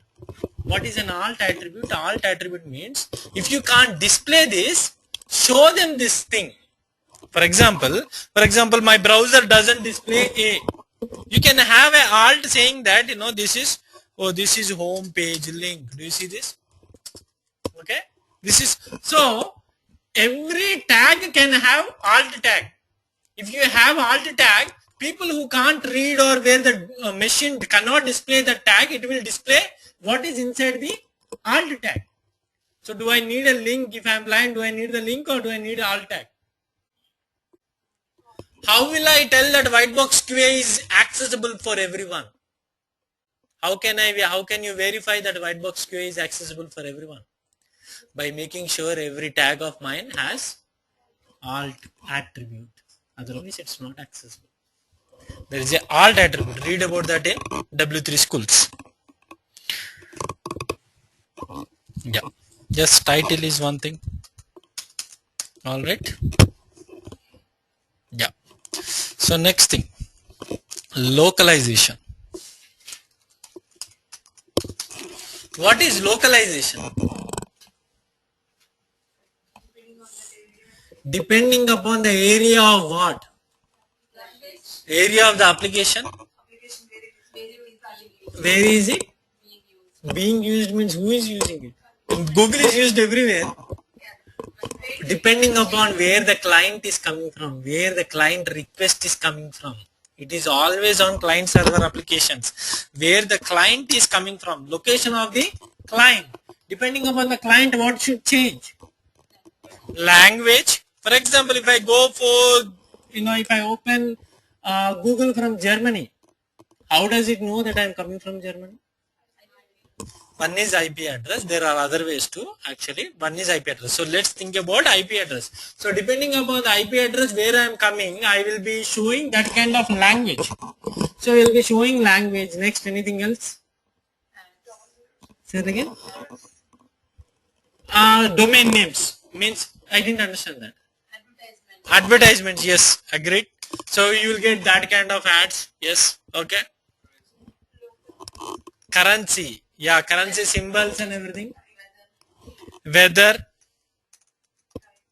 What is an alt attribute? Alt attribute means if you can't display this, show them this thing. For example, my browser doesn't display A. You can have an alt saying that this is home page link. Do you see this? Okay. This is so every tag can have alt tag. If you have alt tag, people who can't read or where the machine cannot display the tag, it will display what is inside the alt tag. So do I need a link? If I am blind, do I need the link or do I need alt tag? How will I tell that whitebox QA is accessible for everyone? How can you verify that whitebox QA is accessible for everyone? By making sure every tag of mine has alt attribute. Otherwise, it's not accessible. There is a alt attribute. Read about that in W3 schools. Yeah. Just title is one thing. All right. Yeah. So next thing, localization. What is localization? Depending upon the area of what? Area of the application. Where is it? Being used means who is using it? Google is used everywhere. Depending upon where the client is coming from, where the client request is coming from. It is always on client server applications. Where the client is coming from, location of the client. Depending upon the client, what should change? Language. For example, if I go for, if I open Google from Germany, how does it know that I am coming from Germany? One is IP address. There are other ways to actually. One is IP address. So let's think about IP address. So depending upon the IP address where I am coming, I will be showing that kind of language. So we will be showing language. Next, anything else? Say it again. Domain names means I didn't understand that. Advertisements. Yes, agreed. So you will get that kind of ads. Yes. Okay. Currency. Yeah, currency symbols and everything. Weather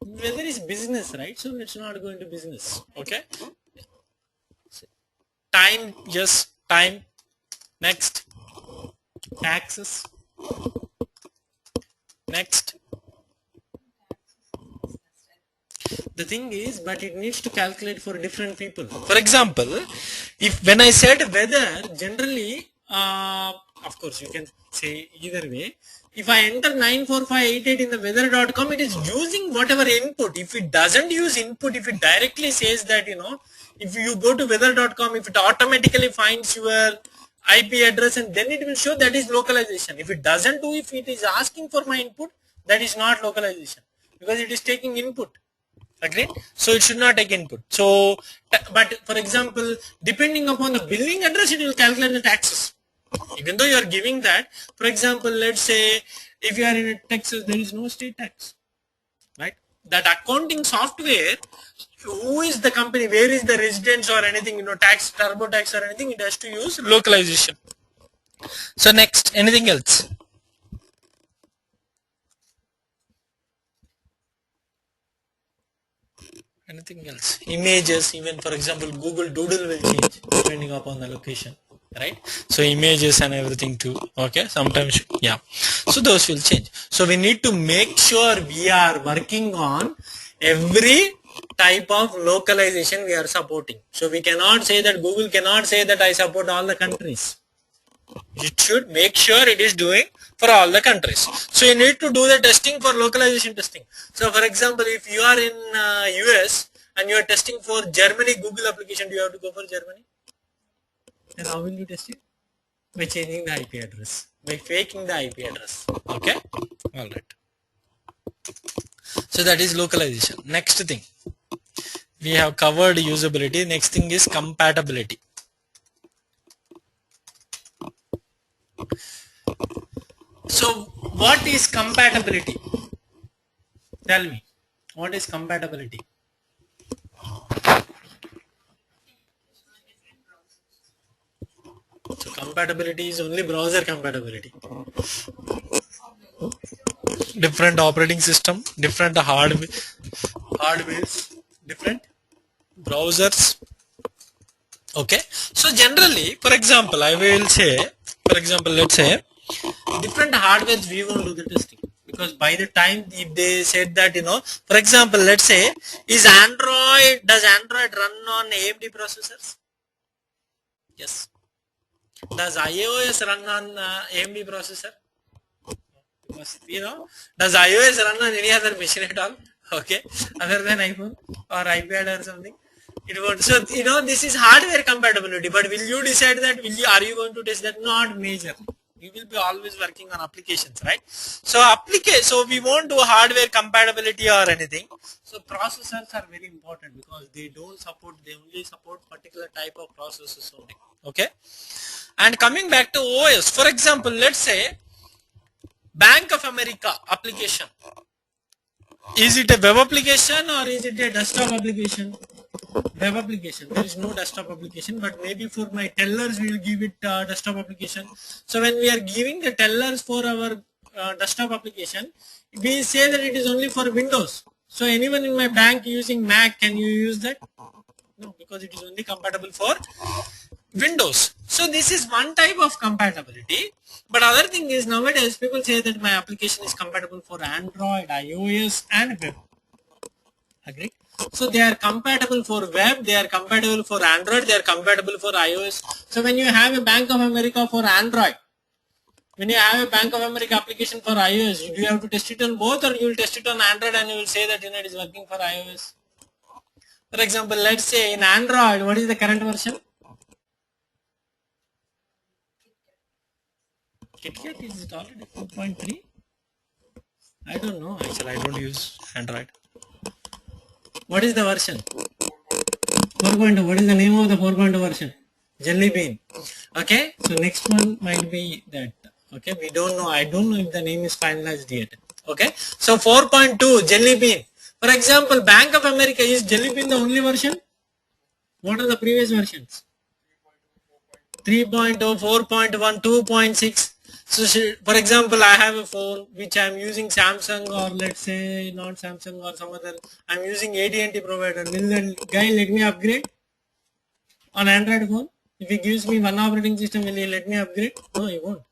is business, right? So let's not go into business. Okay. Time, yes, time. Next. Taxes. Next. The thing is, but it needs to calculate for different people. For example, if when I said weather, generally, of course, you can say either way. If I enter 94588 in the weather.com, it is using whatever input. If it doesn't use input, if it directly says that, if you go to weather.com, if it automatically finds your IP address and then it will show, that is localization. If it doesn't do, if it is asking for my input, that is not localization because it is taking input. Agreed? So it should not take input. So, but for example, depending upon the billing address, it will calculate the taxes. Even though you are giving that, for example, let's say if you are in Texas, there is no state tax, right? That accounting software, who is the company, where is the residence or anything, tax, turbo tax or anything, it has to use localization. So next, anything else? Anything else? Images, even for example, Google Doodle will change depending upon the location, right? So images and everything too. Okay, sometimes, yeah. So those will change. So we need to make sure we are working on every type of localization we are supporting. So we cannot say that Google cannot say that I support all the countries. It should make sure it is doing for all the countries. So you need to do the testing for localization testing. So for example, if you are in US and you are testing for Germany Google application, do you have to go for Germany? Then how will you test it? By changing the IP address, by faking the IP address. Okay, all right. So that is localization. Next thing, we have covered usability. Next thing is compatibility. So what is compatibility? Tell me, what is compatibility? So compatibility is only browser compatibility. Different operating system, different hardwares, different browsers. Okay. So generally, for example, I will say, for example, let's say different hardwares we won't do the testing, because by the time if they said that, for example, let's say, does Android run on AMD processors? Yes. Does iOS run on AMD processor? Does iOS run on any other machine at all? Okay, other than iPhone or iPad or something? It won't. So this is hardware compatibility. But will you decide that? Are you going to test that? Not major. You will be always working on applications, right? So so we won't do hardware compatibility or anything. So processors are very important because they don't support. They only support particular type of processors only. Okay. And coming back to OS, for example, let's say Bank of America application. Is it a web application or is it a desktop application? Web application. There is no desktop application, but maybe for my tellers we will give it desktop application. So when we are giving the tellers for our desktop application, we say that it is only for Windows. So anyone in my bank using Mac, can you use that? No, because it is only compatible for Windows. So this is one type of compatibility. But other thing is, nowadays people say that my application is compatible for Android, iOS and web. Agree? So they are compatible for web, they are compatible for Android, they are compatible for iOS. So when you have a Bank of America for Android, when you have a Bank of America application for iOS, do you have to test it on both, or you will test it on Android and you will say that it is working for iOS? For example, let's say in Android, what is the current version? KitKat, is it already 4.3? I don't know, actually I don't use Android. What is the version? 4.2. What is the name of the 4.2 version? Jelly Bean. Okay, so next one might be that. Okay, we don't know. I don't know if the name is finalized yet. Okay, so 4.2 Jelly Bean. For example, Bank of America, is Jelly Bean the only version? What are the previous versions? 3.0, 4.1, 2.6. So for example, I have a phone which I am using Samsung, or let's say not Samsung or some other. I am using AT&T provider. Will the guy let me upgrade on Android phone? If he gives me one operating system, will he let me upgrade? No, he won't.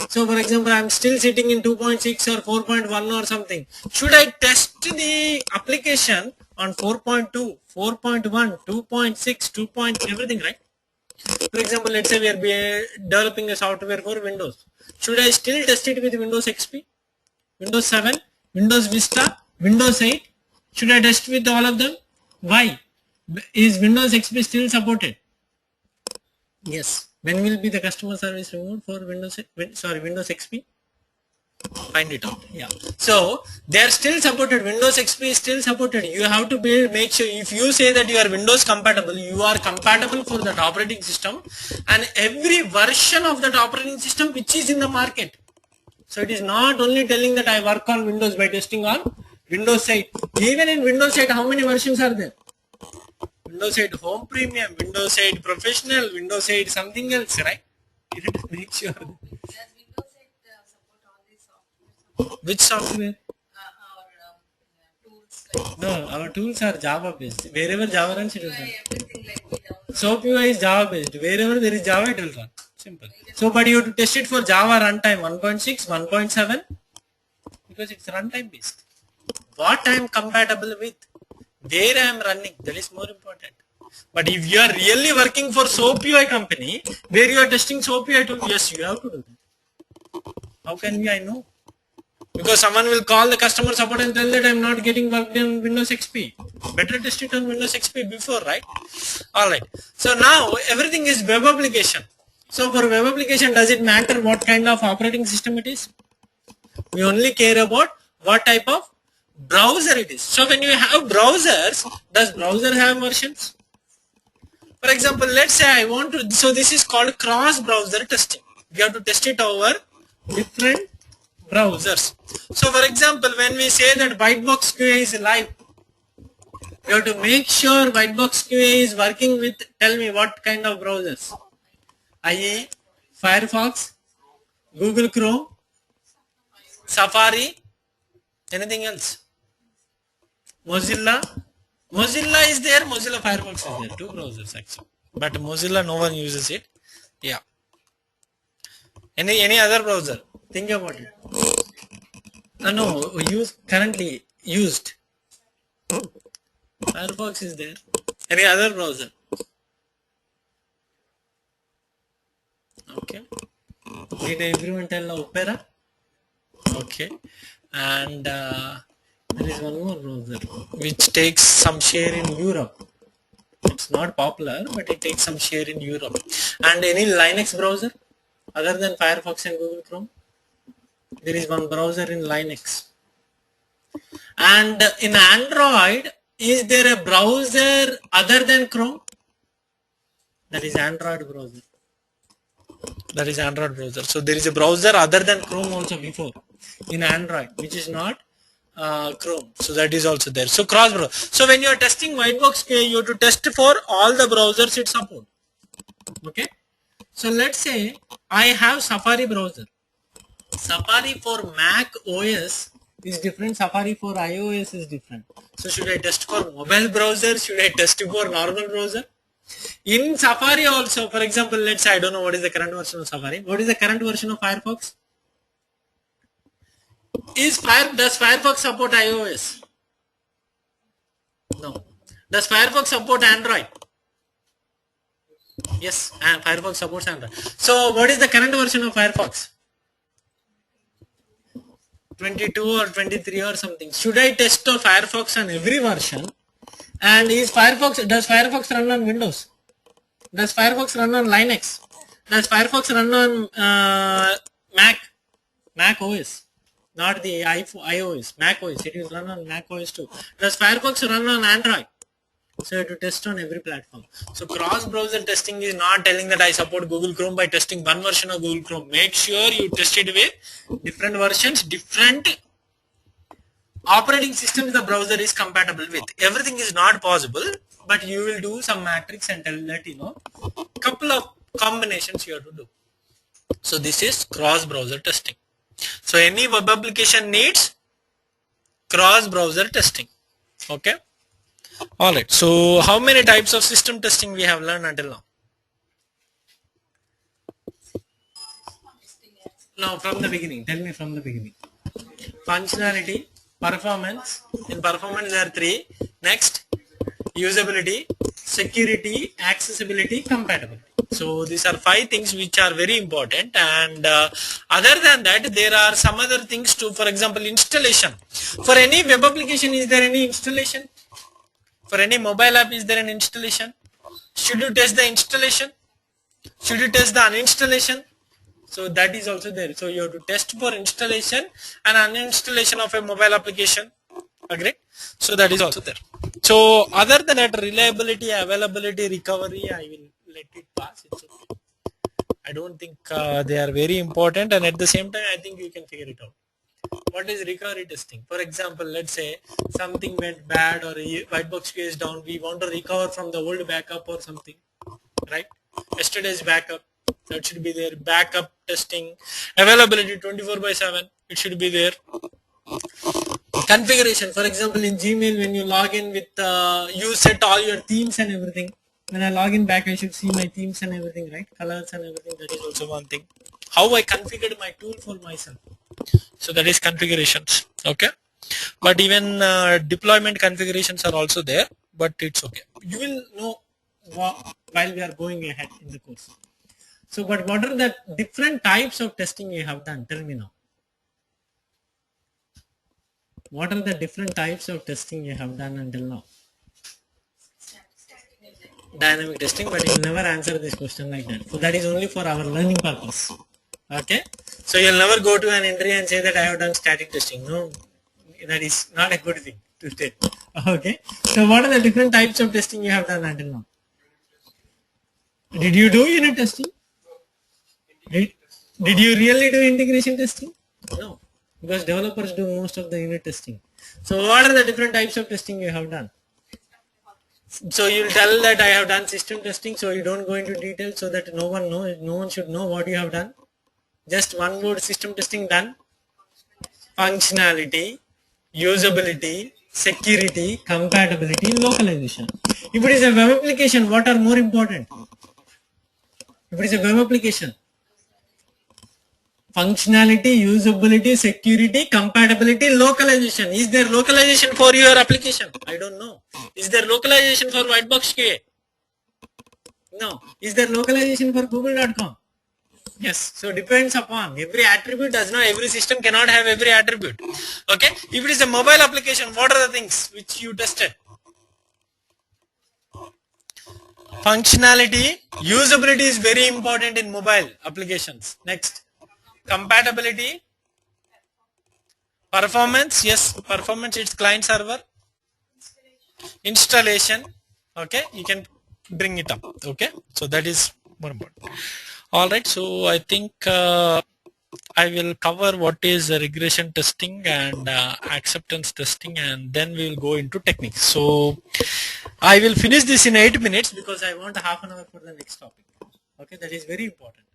So for example, I am still sitting in 2.6 or 4.1 or something. Should I test the application on 4.2, 4.1, 2.6, 2. Everything, right? For example, let's say we are developing a software for Windows. Should I still test it with Windows XP, Windows 7, Windows Vista, Windows 8? Should I test with all of them? Why? Is Windows XP still supported? Yes. When will be the customer service removed for Windows XP? Find it out. Yeah. So they are still supported. Windows XP is still supported. You have to make sure, if you say that you are Windows compatible, you are compatible for that operating system and every version of that operating system which is in the market. So it is not only telling that I work on Windows by testing on Windows 8. Even in Windows 8, how many versions are there? Windows 8 Home Premium, Windows 8 Professional, Windows 8 something else, right? You have to make sure. Which software? No, our tools are Java based. Wherever Java runs, it will run. SOAP UI is Java based. Wherever there is Java, it will run. Simple. So, but you have to test it for Java runtime 1.6, 1.7 because it's runtime based. What I am compatible with, where I am running, that is more important. But if you are really working for SOAP UI company, where you are testing SOAP UI tool, yes, you have to do that. How can we? I know. Because someone will call the customer support and tell that I am not getting work on Windows XP. Better test it on Windows XP before, right? Alright. So now everything is web application. So for web application, does it matter what kind of operating system it is? We only care about what type of browser it is. So when you have browsers, does browser have versions? For example, let's say I want to, so this is called cross browser testing. We have to test it over different browsers. So for example, when we say that Whitebox QA is live, you have to make sure Whitebox QA is working with, tell me what kind of browsers? IE, Firefox, Google Chrome, Safari, anything else? Mozilla is there, Mozilla Firefox is there, two browsers actually. But Mozilla, no one uses it. Yeah. Any other browser? Think about it. No, currently used. Firefox is there. Any other browser? Okay. Did everyone tell Opera? Okay. And there is one more browser which takes some share in Europe. It's not popular, but it takes some share in Europe. And any Linux browser other than Firefox and Google Chrome? There is one browser in Linux. And in Android, is there a browser other than Chrome? That is Android browser. That is Android browser. So there is a browser other than Chrome also before in Android, which is not Chrome. So that is also there. So cross browser. So when you are testing Whitebox QA, you have to test for all the browsers it supports. Okay. So let's say I have Safari browser. Safari for Mac OS is different. Safari for iOS is different. So should I test for mobile browser? Should I test for normal browser? In Safari also, for example, let's say I don't know what is the current version of Safari. What is the current version of Firefox? Does Firefox support iOS? No. Does Firefox support Android? Yes, and Firefox supports Android. So what is the current version of Firefox? 22 or 23 or something. Should I test the Firefox on every version? And does Firefox run on Windows? Does Firefox run on Linux? Does Firefox run on Mac OS? Not the iOS, Mac OS. It is run on Mac OS too. Does Firefox run on Android? So you have to test on every platform. So cross-browser testing is not telling that I support Google Chrome by testing one version of Google Chrome. Make sure you test it with different versions, different operating systems the browser is compatible with. Everything is not possible, but you will do some matrix and tell that couple of combinations you have to do. So this is cross-browser testing. So any web application needs cross-browser testing. Okay. Alright, so how many types of system testing we have learned until now? No, from the beginning. Tell me from the beginning. Functionality, performance. In performance there are three. Next, usability, security, accessibility, compatibility. So these are 5 things which are very important, and other than that there are some other things too. For example, installation. For any web application, is there any installation? For any mobile app, is there an installation? Should you test the installation? Should you test the uninstallation? So that is also there. So you have to test for installation and uninstallation of a mobile application. Agreed? So that is also there. So other than that, reliability, availability, recovery, I will let it pass. It's okay. I don't think they are very important, and at the same time, I think you can figure it out. What is recovery testing? For example, let's say something went bad or a white box queue is down. We want to recover from the old backup or something, right? Yesterday's backup, that should be there. Backup testing, availability 24/7, it should be there. Configuration, for example, in Gmail, when you log in with, you set all your themes and everything. When I log in back, I should see my themes and everything, right? Colors and everything. That is also one thing. How I configured my tool for myself. So that is configurations. Okay. But even deployment configurations are also there. But it's okay. You will know while we are going ahead in the course. So, but what are the different types of testing you have done? Tell me now. What are the different types of testing you have done until now? Dynamic testing, but you'll never answer this question like that. So that is only for our learning purpose. Okay. So you'll never go to an interview and say that I have done static testing. No, that is not a good thing to state. Okay. So what are the different types of testing you have done until now? Did you do unit testing? Did you really do integration testing? No, because developers do most of the unit testing. So what are the different types of testing you have done? So you'll tell that I have done system testing, so you don't go into detail so that no one should know what you have done. Just one word, system testing done. Functionality, usability, security, compatibility, localization. If it is a web application, what are more important? If it is a web application, functionality, usability, security, compatibility, localization. Is there localization for your application? I don't know. Is there localization for whitebox QA? No. Is there localization for google.com? Yes. So depends upon every attribute. Does not every system cannot have every attribute. Okay. If it is a mobile application, what are the things which you tested? Functionality, usability is very important in mobile applications. Next, compatibility, performance. Yes, performance. It's client server. Installation. Okay, you can bring it up. Okay, so that is more important. All right. So I think I will cover what is regression testing and acceptance testing, and then we will go into techniques. So I will finish this in 8 minutes because I want half an hour for the next topic. Okay, that is very important.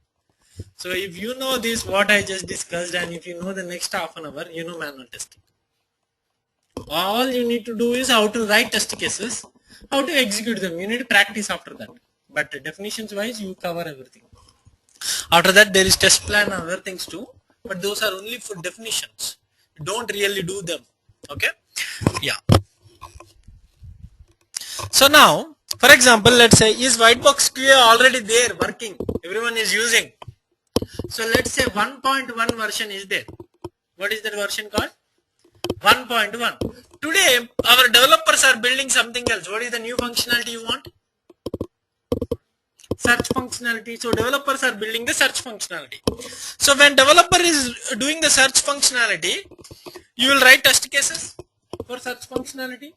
So if you know this, what I just discussed, and if you know the next half an hour, you know manual testing. All you need to do is how to write test cases, how to execute them. You need to practice after that. But definitions wise, you cover everything. After that, there is test plan and other things too. But those are only for definitions. You don't really do them. Okay? Yeah. So now, for example, let's say is whitebox QA already there working? Everyone is using. So let's say 1.1 version is there. What is that version called? 1.1. Today, our developers are building something else. What is the new functionality you want? Search functionality. So developers are building the search functionality. So when developer is doing the search functionality, you will write test cases for search functionality.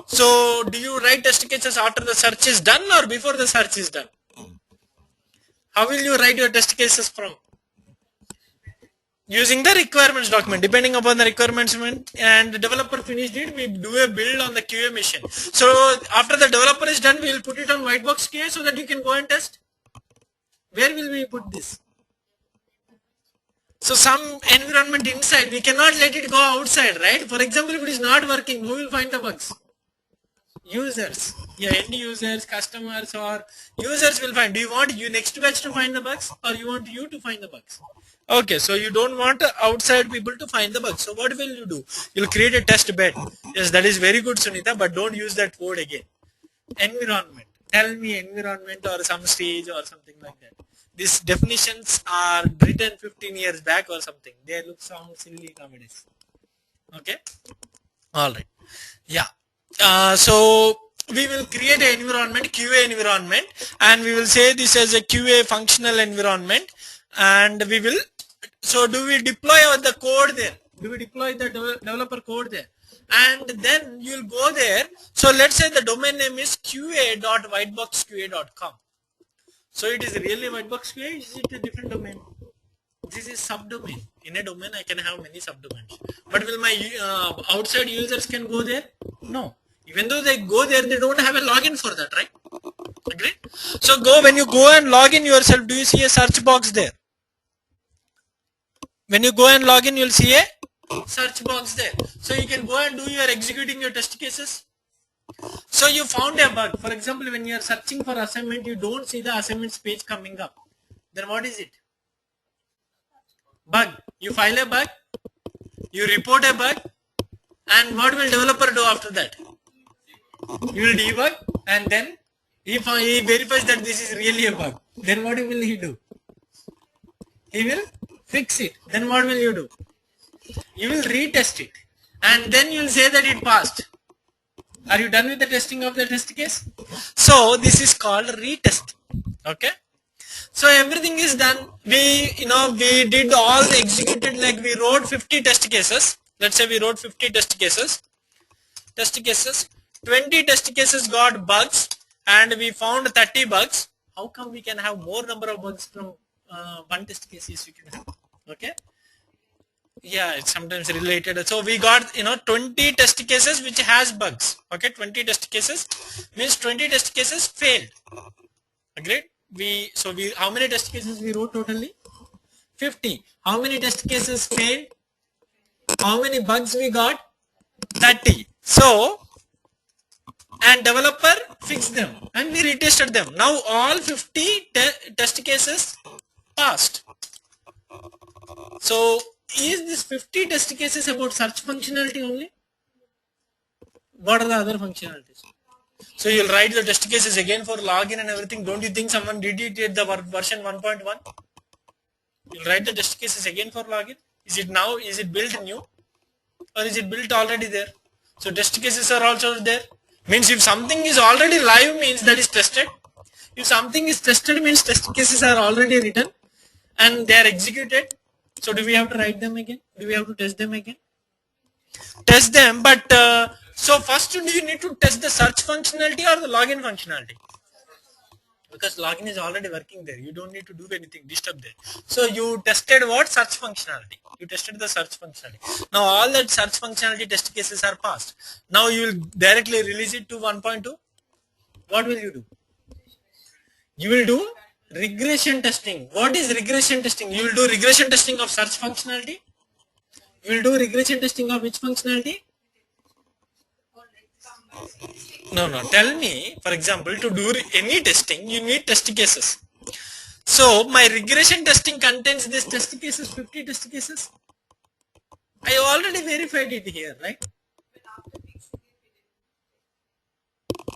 So do you write test cases after the search is done or before the search is done? How will you write your test cases from? Using the requirements document. Depending upon the requirements and the developer finished it, we do a build on the QA machine. So after the developer is done, we will put it on whitebox QA so that you can go and test. Where will we put this? So some environment inside, we cannot let it go outside, right? For example, if it is not working, who will find the bugs? Users. Yeah, end users, customers, or users will find. Do you want you next batch to find the bugs, or you want you to find the bugs? Okay, so you don't want outside people to find the bugs. So what will you do? You'll create a test bed. Yes, that is very good, Sunita, but don't use that word again. Environment. Tell me environment or some stage or something like that. These definitions are written 15 years back or something. They sound silly nowadays. Okay? Alright. Yeah. So we will create an environment, QA environment, and we will say this as a QA functional environment, and we will, so do we deploy the code there? Do we deploy the developer code there? And then you'll go there. So let's say the domain name is qa.whiteboxqa.com. So it is really whitebox QA, is it a different domain? This is subdomain. In a domain I can have many subdomains. But will my outside users can go there? No. Even though they go there, they don't have a login for that, right? Agree? So when you go and log in yourself, do you see a search box there? When you go and log in, you'll see a search box there. So you can go and do your executing your test cases. So you found a bug. For example, when you are searching for assignment, you don't see the assignments page coming up. Then what is it? Bug. You file a bug, you report a bug, and what will developer do after that? You will debug, and then if he verifies that this is really a bug, then what will he do? He will fix it. Then what will you do? You will retest it, and then you will say that it passed. Are you done with the testing of the test case? So this is called retest. Okay. So everything is done. We did all the executed, like we wrote 50 test cases. Let's say we wrote 50 test cases. 20 test cases got bugs, and we found 30 bugs. How come we can have more number of bugs from one test cases you can have? Okay. Yeah, it's sometimes related. So we got 20 test cases which has bugs. Okay, 20 test cases means 20 test cases failed. Agreed? How many test cases we wrote totally? 50. How many test cases failed? How many bugs we got? 30. So, and developer fixed them and we retested them. Now all 50 test cases passed. So is this 50 test cases about search functionality only? What are the other functionalities? So you'll write the test cases again for login and everything. Don't you think someone did it at the version 1.1? You'll write the test cases again for login. Is it built new, or is it built already there? So test cases are also there. Means if something is already live, means that is tested. If something is tested, means test cases are already written and they are executed. So do we have to write them again? Do we have to test them again? Test them, but so first do you need to test the search functionality or the login functionality? Because login is already working there. You don't need to do anything, disturb there. So you tested what? Search functionality. You tested the search functionality. Now all that search functionality test cases are passed. Now you will directly release it to 1.2. What will you do? You will do regression testing. What is regression testing? You will do regression testing of search functionality. You will do regression testing of which functionality? No, no. Tell me, for example, to do any testing, you need test cases. So my regression testing contains this test cases, 50 test cases. I already verified it here, right?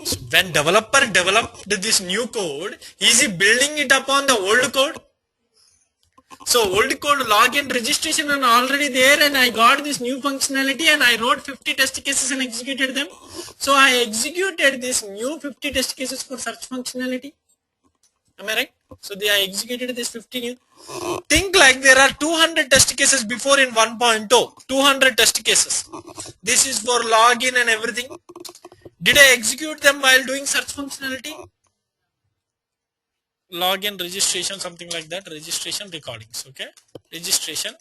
So when developer developed this new code, is he building it upon the old code? So old code login registration are already there, and I got this new functionality and I wrote 50 test cases and executed them. So I executed this new 50 test cases for search functionality. Am I right? So I executed this 50 new. Think like there are 200 test cases before in 1.0. 200 test cases. This is for login and everything. Did I execute them while doing search functionality? Login, registration, something like that. Registration, recordings. Okay. Registration,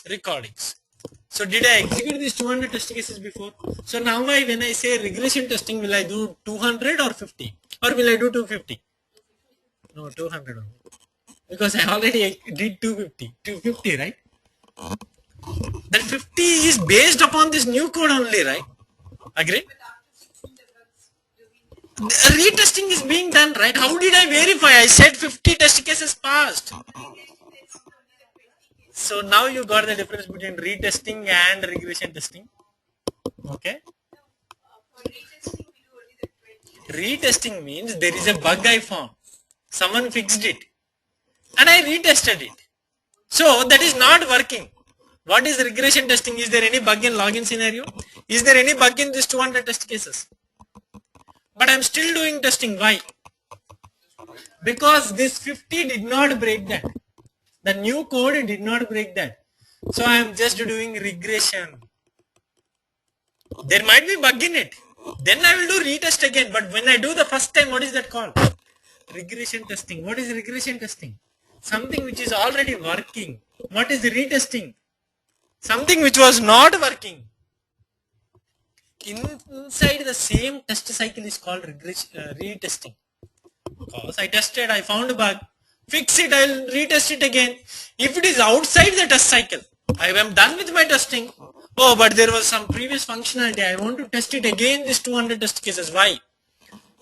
recordings. So did I execute these 200 test cases before? So now when I say regression testing, will I do 200 or 50? Or will I do 250? No, 200 only. Because I already did 250. 250, right? That 50 is based upon this new code only, right? Agree? Retesting is being done, right? How did I verify? I said 50 test cases passed. So now you got the difference between retesting and regression testing. Okay. Retesting means there is a bug I found. Someone fixed it. And I retested it. So that is not working. What is regression testing? Is there any bug in login scenario? Is there any bug in this 200 test cases? But I'm still doing testing. Why? Because this 50 did not break that. The new code did not break that. So I'm just doing regression. There might be bug in it. Then I will do retest again. But when I do the first time, what is that called? Regression testing. What is regression testing? Something which is already working. What is retesting? Something which was not working. Inside the same test cycle is called retesting. Because I tested, I found a bug, fix it, I'll retest it again. If it is outside the test cycle, I am done with my testing. Oh, but there was some previous functionality, I want to test it again, this 200 test cases. Why?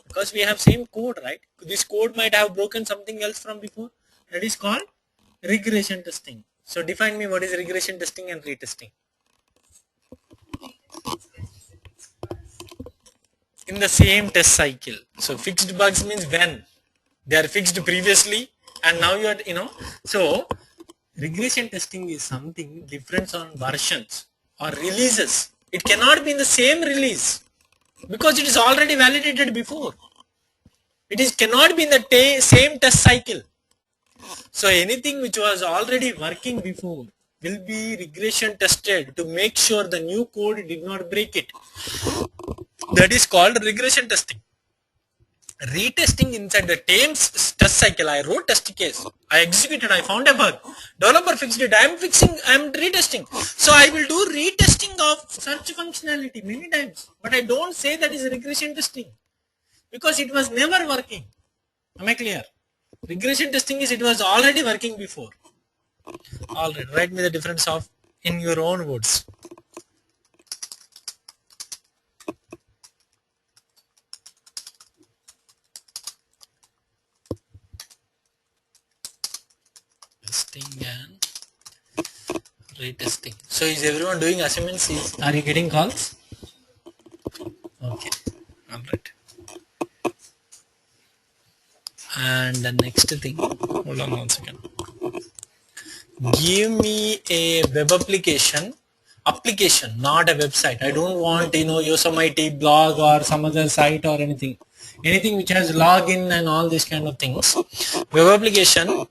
Because we have same code, right? This code might have broken something else from before. That is called regression testing. So define me what is regression testing and retesting. In the same test cycle. So fixed bugs means when they are fixed previously and now you are, so regression testing is something different on versions or releases. It cannot be in the same release because it is already validated before. It cannot be in the same test cycle. So anything which was already working before will be regression tested to make sure the new code did not break it. That is called regression testing. Retesting inside the test cycle, I wrote test case, I executed, I found a bug, developer fixed it, I am retesting. So I will do retesting of search functionality many times, but I don't say that is regression testing because it was never working. Am I clear? Regression testing is it was already working before. Alright, write me the difference of in your own words. Testing and retesting. So is everyone doing assignments? Are you getting calls? Okay. Alright. And the next thing, hold on 1 second. Give me a web application, not a website. I don't want, Yosemite blog or some other site or anything which has login and all these kind of things. Web application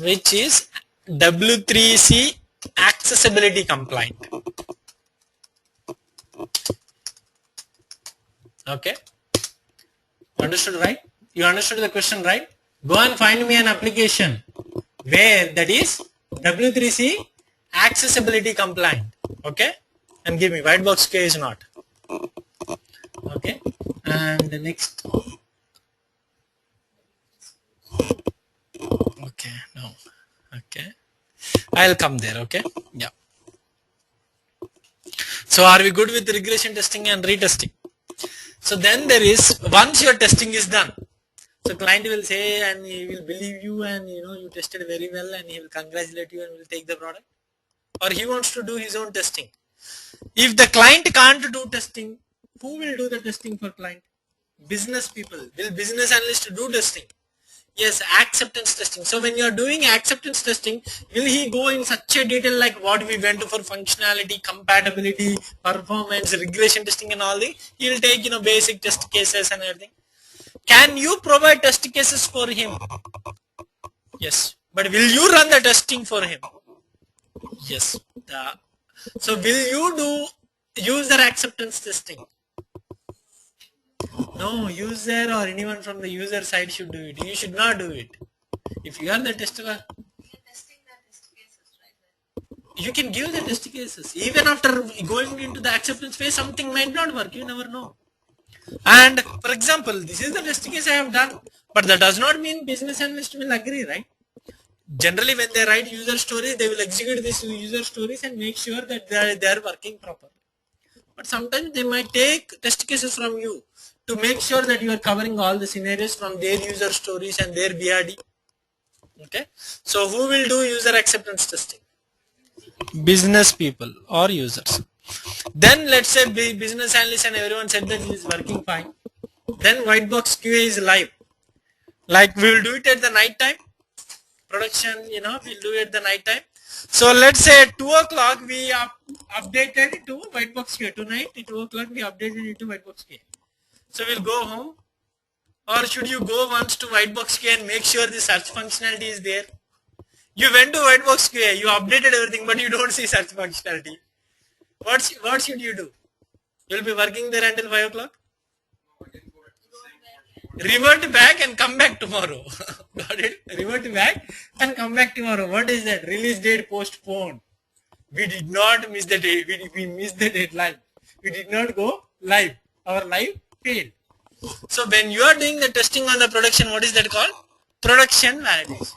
which is W3C accessibility compliant. Okay, understood, right? You understood the question, right? Go and find me an application where that is W3C accessibility compliant. Okay, and give me white box K is not. Okay, and the next. Okay, no. Okay, I'll come there. Okay, yeah. So are we good with regression testing and retesting? So then there is, once your testing is done, so client will say and he will believe you and you tested very well and he will congratulate you and will take the product, or he wants to do his own testing. If the client can't do testing, who will do the testing for client? Business people. Will business analyst do testing? Yes, acceptance testing. So when you are doing acceptance testing, will he go in such a detail like what we went for functionality, compatibility, performance, regression testing and all the? He will take basic test cases and everything. Can you provide test cases for him? Yes. But will you run the testing for him? Yes. So will you do user acceptance testing? No, user or anyone from the user side should do it. You should not do it. If you are the tester, you can give the test cases. Even after going into the acceptance phase, something might not work. You never know. And for example, this is the test case I have done, but that does not mean business analyst will agree, right? Generally, when they write user stories, they will execute these user stories and make sure that they are working properly. But sometimes they might take test cases from you to make sure that you are covering all the scenarios from their user stories and their BRD. Okay. So who will do user acceptance testing? Business people or users. Then let's say business analyst and everyone said that it is working fine. Then white box QA is live. Like we will do it at the night time. Production, we'll do it at the night time. So let's say at 2 o'clock we updated it to white box QA. Tonight at 2 o'clock we updated it to white box QA. So we'll go home, or should you go once to white box QA and make sure the search functionality is there? You went to white box QA, you updated everything, but you don't see search functionality. What should you do? You'll be working there until 5 o'clock? Revert back and come back tomorrow. Got it? Revert back and come back tomorrow. What is that? Release date postponed. We did not miss the date. We missed the deadline. We did not go live. Our live failed. So when you are doing the testing on the production, what is that called? Production validation.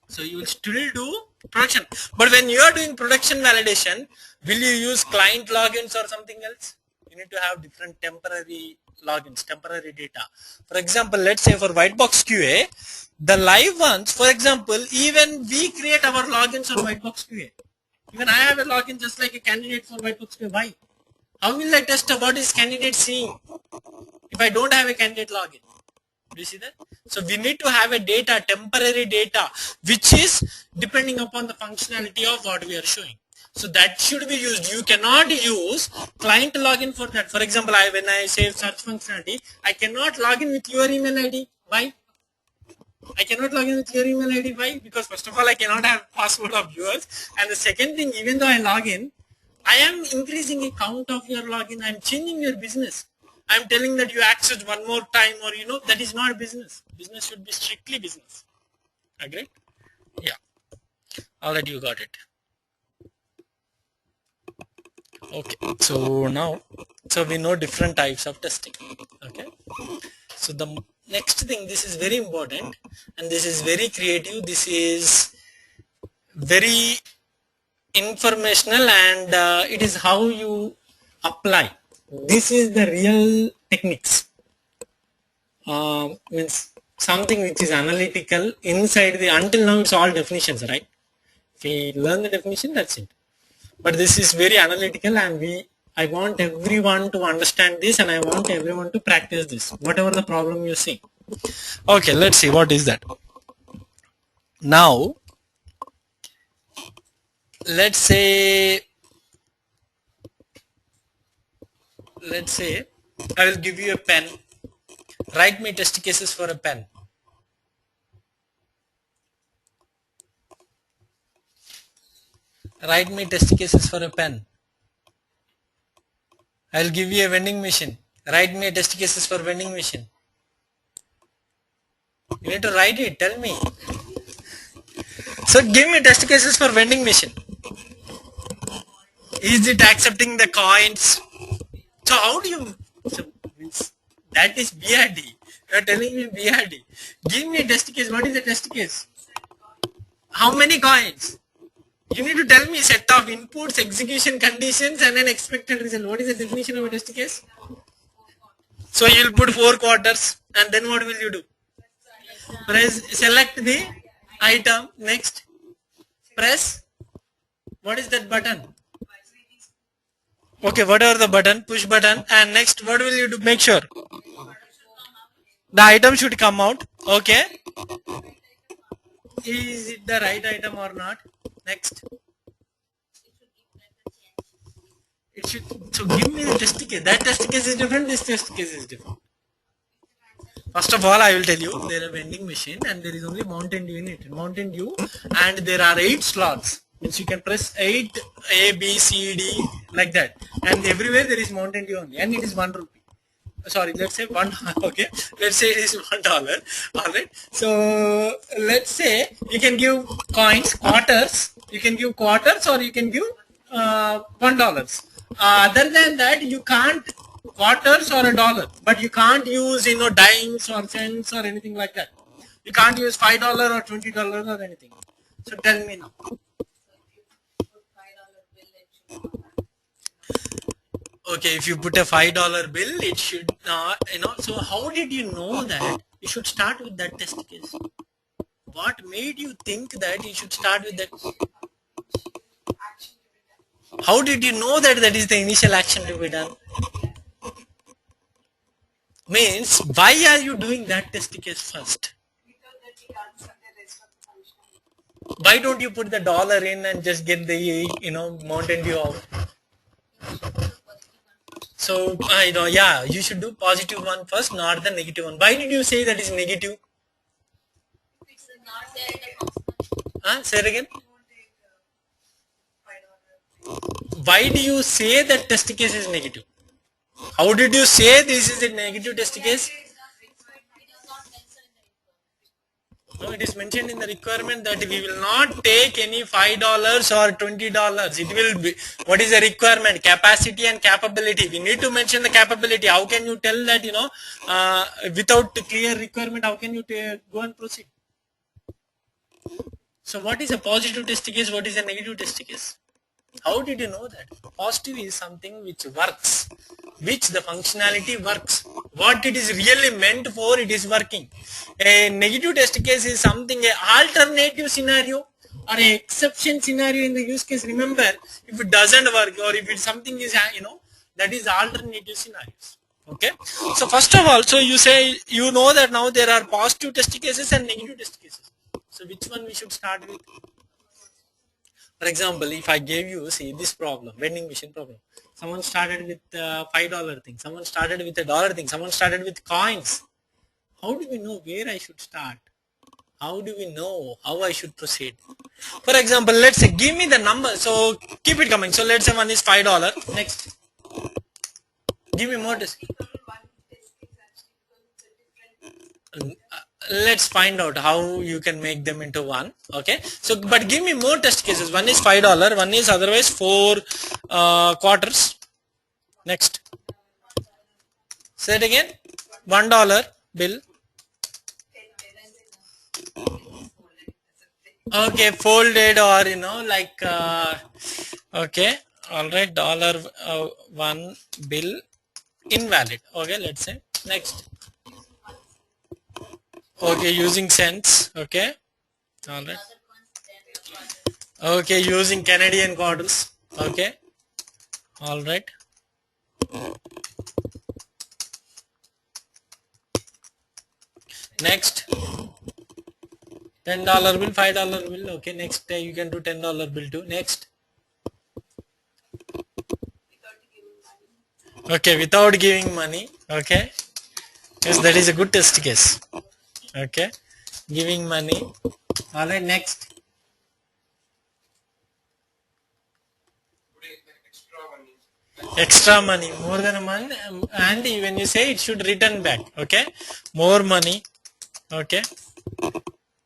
So you will still do production. But when you are doing production validation, will you use client logins or something else? You need to have different temporary logins, temporary data. For example, let's say for white box QA, the live ones, for example, even we create our logins on white box QA. Even I have a login just like a candidate for white box QA. Why? How will I test what is candidate seeing if I don't have a candidate login? Do you see that? So we need to have a data, temporary data, which is depending upon the functionality of what we are showing. So that should be used. You cannot use client login for that. For example, when I say search functionality, I cannot log in with your email ID. Why? I cannot log in with your email ID. Why? Because first of all, I cannot have password of yours. And the second thing, even though I log in, I am increasing a count of your login. I am changing your business. I am telling that you access one more time, or that is not business. Business should be strictly business. Agree? Yeah. All right, you got it. Okay. So now, we know different types of testing. Okay. So the next thing, this is very important and this is very creative. This is very informational and it is how you apply. This is the real techniques. Means something which is analytical inside until now it's all definitions, right? If we learn the definition, that's it. But this is very analytical and I want everyone to understand this and I want everyone to practice this, whatever the problem you see. Okay, let's see what is that. Now, let's say I will give you a pen. Write me test cases for a pen. Write me test cases for a pen. I will give you a vending machine. Write me test cases for vending machine. You need to write it. Tell me. So give me test cases for vending machine. Is it accepting the coins? So how do you? So that is BRD. You are telling me BRD. Give me a test case. What is the test case? How many coins? You need to tell me set of inputs, execution conditions and an expected result. What is the definition of a test case? So you'll put 4 quarters and then what will you do? Press, select the item. Next, press. What is that button? Okay, whatever the button, push button, and next, what will you do? Make sure the item should come out. Okay, is it the right item or not? Next, it should. So give me the test case. That test case is different. This test case is different. First of all, I will tell you there is a vending machine and there is only Mountain Dew in it. Mountain Dew, and there are 8 slots. Means you can press 8 A, B, C, D like that, and everywhere there is Mountain Dew only, and it is 1 rupee. Sorry, let's say one. Okay, let's say it is $1. All right. So let's say you can give coins, quarters. You can give quarters, or you can give $1. Other than that, you can't quarters or a dollar, but you can't use dimes or cents or anything like that. You can't use $5 or $20 or anything. So tell me now. Okay, if you put a $5 bill, it should so how did you know that you should start with that test case? What made you think that you should start with that? How did you know that that is the initial action to be done? Means, why are you doing that test case first? Why don't you put the dollar in and just get the Mountain Dew out? So yeah, you should do positive one first, not the negative one. Why did you say that is negative? Say it again. Why do you say that test case is negative? How did you say this is a negative test case? No, it is mentioned in the requirement that we will not take any $5 or $20. It will be, what is the requirement? Capacity and capability. We need to mention the capability. How can you tell that, without clear requirement, how can you go and proceed? So what is a positive test case? What is a negative test case? How did you know that? Positive is something which works, which the functionality works. What it is really meant for, it is working. A negative test case is something, an alternative scenario or an exception scenario in the use case. Remember, if it doesn't work or if it's something is, that is alternative scenarios. Okay. So first of all, so you say, that now there are positive test cases and negative test cases. So which one we should start with? For example, if I gave you, see, this problem, vending machine problem. Someone started with $5 thing. Someone started with a dollar thing. Someone started with coins. How do we know where I should start? How do we know how I should proceed? For example, let's say, give me the number. So keep it coming. So let's say one is $5. Next. Give me more. Let's find out how you can make them into one. Okay, so but give me more test cases. One is $5, one is otherwise 4 quarters. Next, say it again. $1 bill. Okay, folded, or like okay, all right, $1 bill invalid. Okay, let's say. Next. Okay, using cents. Okay, all right. Okay, using Canadian quarters. Okay, all right. Next, $10 bill, $5 bill. Okay, next you can do $10 bill too. Next. Okay, without giving money. Okay, yes, that is a good test case. Okay, giving money. All right, next. Extra money, more than a month, and when you say it should return back. Okay, more money. Okay,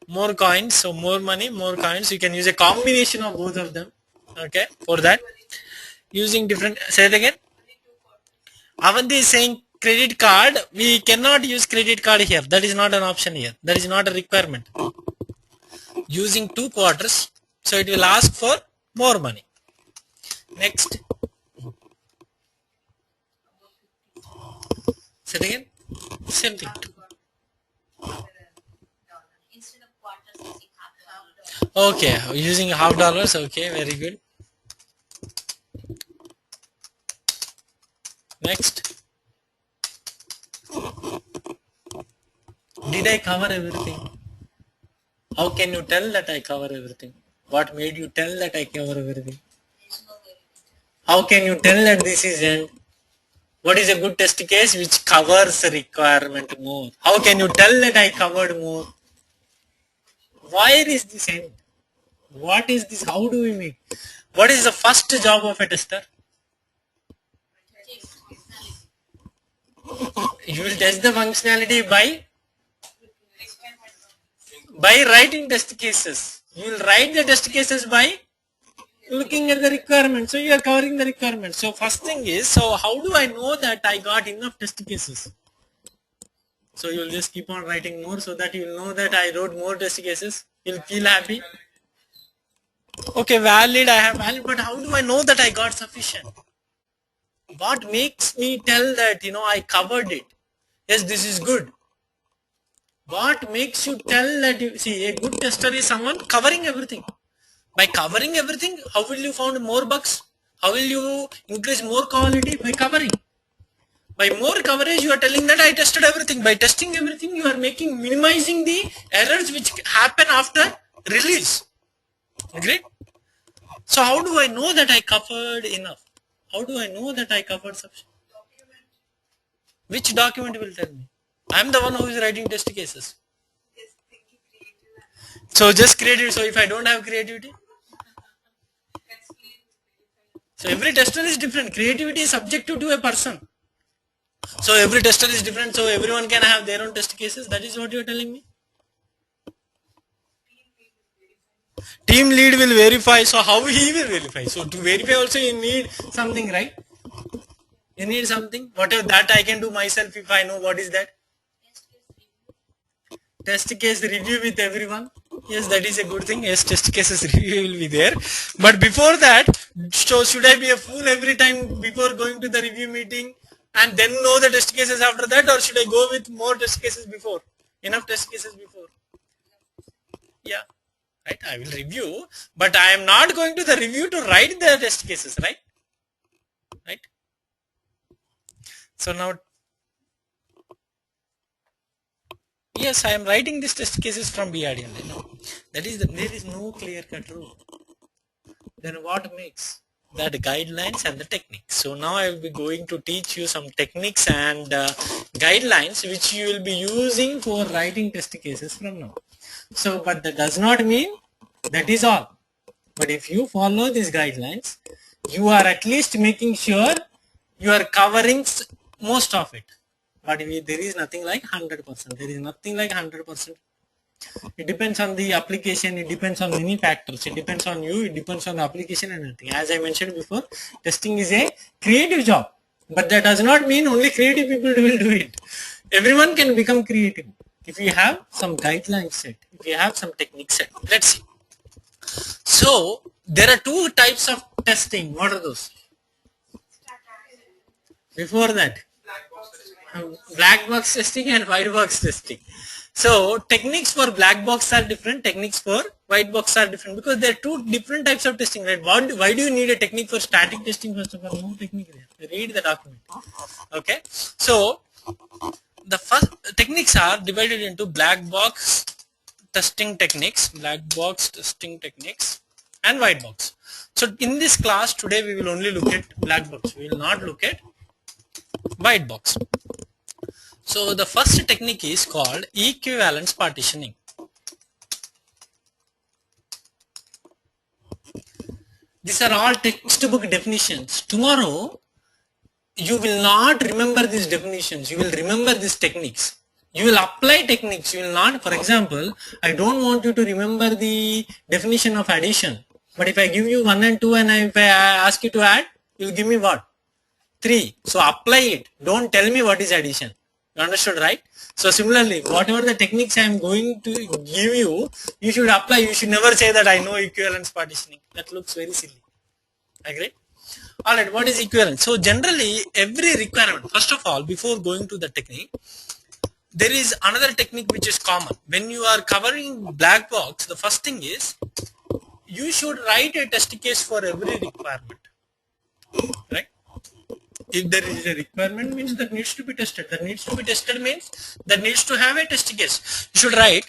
more coins. So more money, more coins. You can use a combination of both of them. Okay, for that, using different. Say it again. Avanti is saying credit card. We cannot use credit card here. That is not an option here. That is not a requirement. Using 2 quarters, so it will ask for more money. Next. Say it again. Same thing. Okay, using $half. Okay, very good. Next. Did I cover everything? How can you tell that I cover everything? What made you tell that I cover everything? How can you tell that this is end? What is a good test case which covers a requirement more? How can you tell that I covered more? Where is this end? What is this? How do we make? What is the first job of a tester? You will test the functionality by writing test cases. You will write the test cases by looking at the requirement. So you are covering the requirement. So first thing is, so how do I know that I got enough test cases? So you will just keep on writing more so that you will know that I wrote more test cases. You'll feel happy. Okay, valid, I have valid, but how do I know that I got sufficient? What makes me tell that, I covered it? Yes, this is good. What makes you tell that a good tester is someone covering everything. By covering everything, how will you find more bugs? How will you increase more quality? By covering. By more coverage, you are telling that I tested everything. By testing everything, you are minimizing the errors which happen after release. Agreed? So how do I know that I covered enough? How do I know that I covered sufficient? Which document will tell me? I am the one who is writing test cases. So just creativity. So if I don't have creativity? So every tester is different. Creativity is subjective to a person. So every tester is different. So everyone can have their own test cases. That is what you are telling me? Team lead will verify. So how he will verify? So to verify also you need something, right? You need something. Whatever that I can do myself if I know what is that. Test case review with everyone. Yes, that is a good thing. Yes, test cases review will be there. But before that, so should I be a fool every time before going to the review meeting and then know the test cases after that, or should I go with more test cases before? Enough test cases before. Yeah. Right, I will review, but I am not going to the review to write the test cases, right? Right. So now, yes, I am writing these test cases from BRD. No, there is no clear cut rule. Then what makes that guidelines and the techniques? So now I will be going to teach you some techniques and guidelines which you will be using for writing test cases from now. So, but that does not mean that is all. But if you follow these guidelines, you are at least making sure you are covering most of it. But there is nothing like 100%. There is nothing like 100%. It depends on the application. It depends on many factors. It depends on you. It depends on the application and everything. As I mentioned before, testing is a creative job. But that does not mean only creative people will do it. Everyone can become creative if you have some guidelines set. If you have some techniques set. Let's see. So there are two types of testing. What are those? Before that, black box testing and white box testing. So techniques for black box are different. Techniques for white box are different because there are two different types of testing. Right? Why do you need a technique for static testing? First of all, no technique there. Read the document. Okay. So the first techniques are divided into black box testing techniques, and white box. So in this class today we will only look at black box. We will not look at white box. So the first technique is called equivalence partitioning. These are all textbook definitions. Tomorrow you will not remember these definitions. You will remember these techniques. You will apply techniques. You will not, for example, I don't want you to remember the definition of addition. But if I give you 1 and 2 and if I ask you to add, you will give me what? 3. So apply it. Don't tell me what is addition. You understood, right? So similarly, whatever the techniques I am going to give you, you should apply. You should never say that I know equivalence partitioning. That looks very silly. Agree? Alright, what is equivalent? So generally every requirement, first of all, before going to the technique, there is another technique which is common. When you are covering black box, the first thing is you should write a test case for every requirement, right? If there is a requirement, means that needs to be tested. That needs to be tested means that needs to have a test case. You should write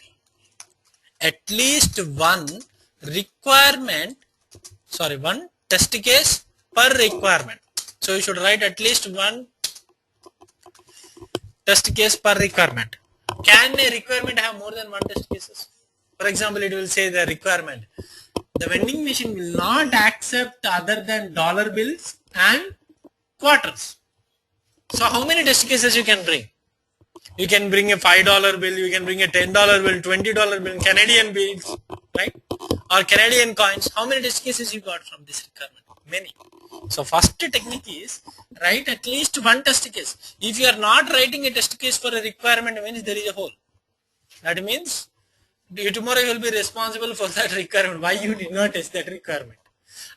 at least one requirement, one test case per requirement. So you should write at least one test case per requirement. Can a requirement have more than one test cases? For example, it will say the requirement, the vending machine will not accept other than dollar bills and quarters. So how many test cases you can bring? You can bring a $5 bill, you can bring a $10 bill, $20 bill, Canadian bills, right? Or Canadian coins. How many test cases you got from this requirement? Many. So first technique is write at least one test case. If you are not writing a test case for a requirement, means there is a hole. That means tomorrow you will be responsible for that requirement. Why you did not test that requirement?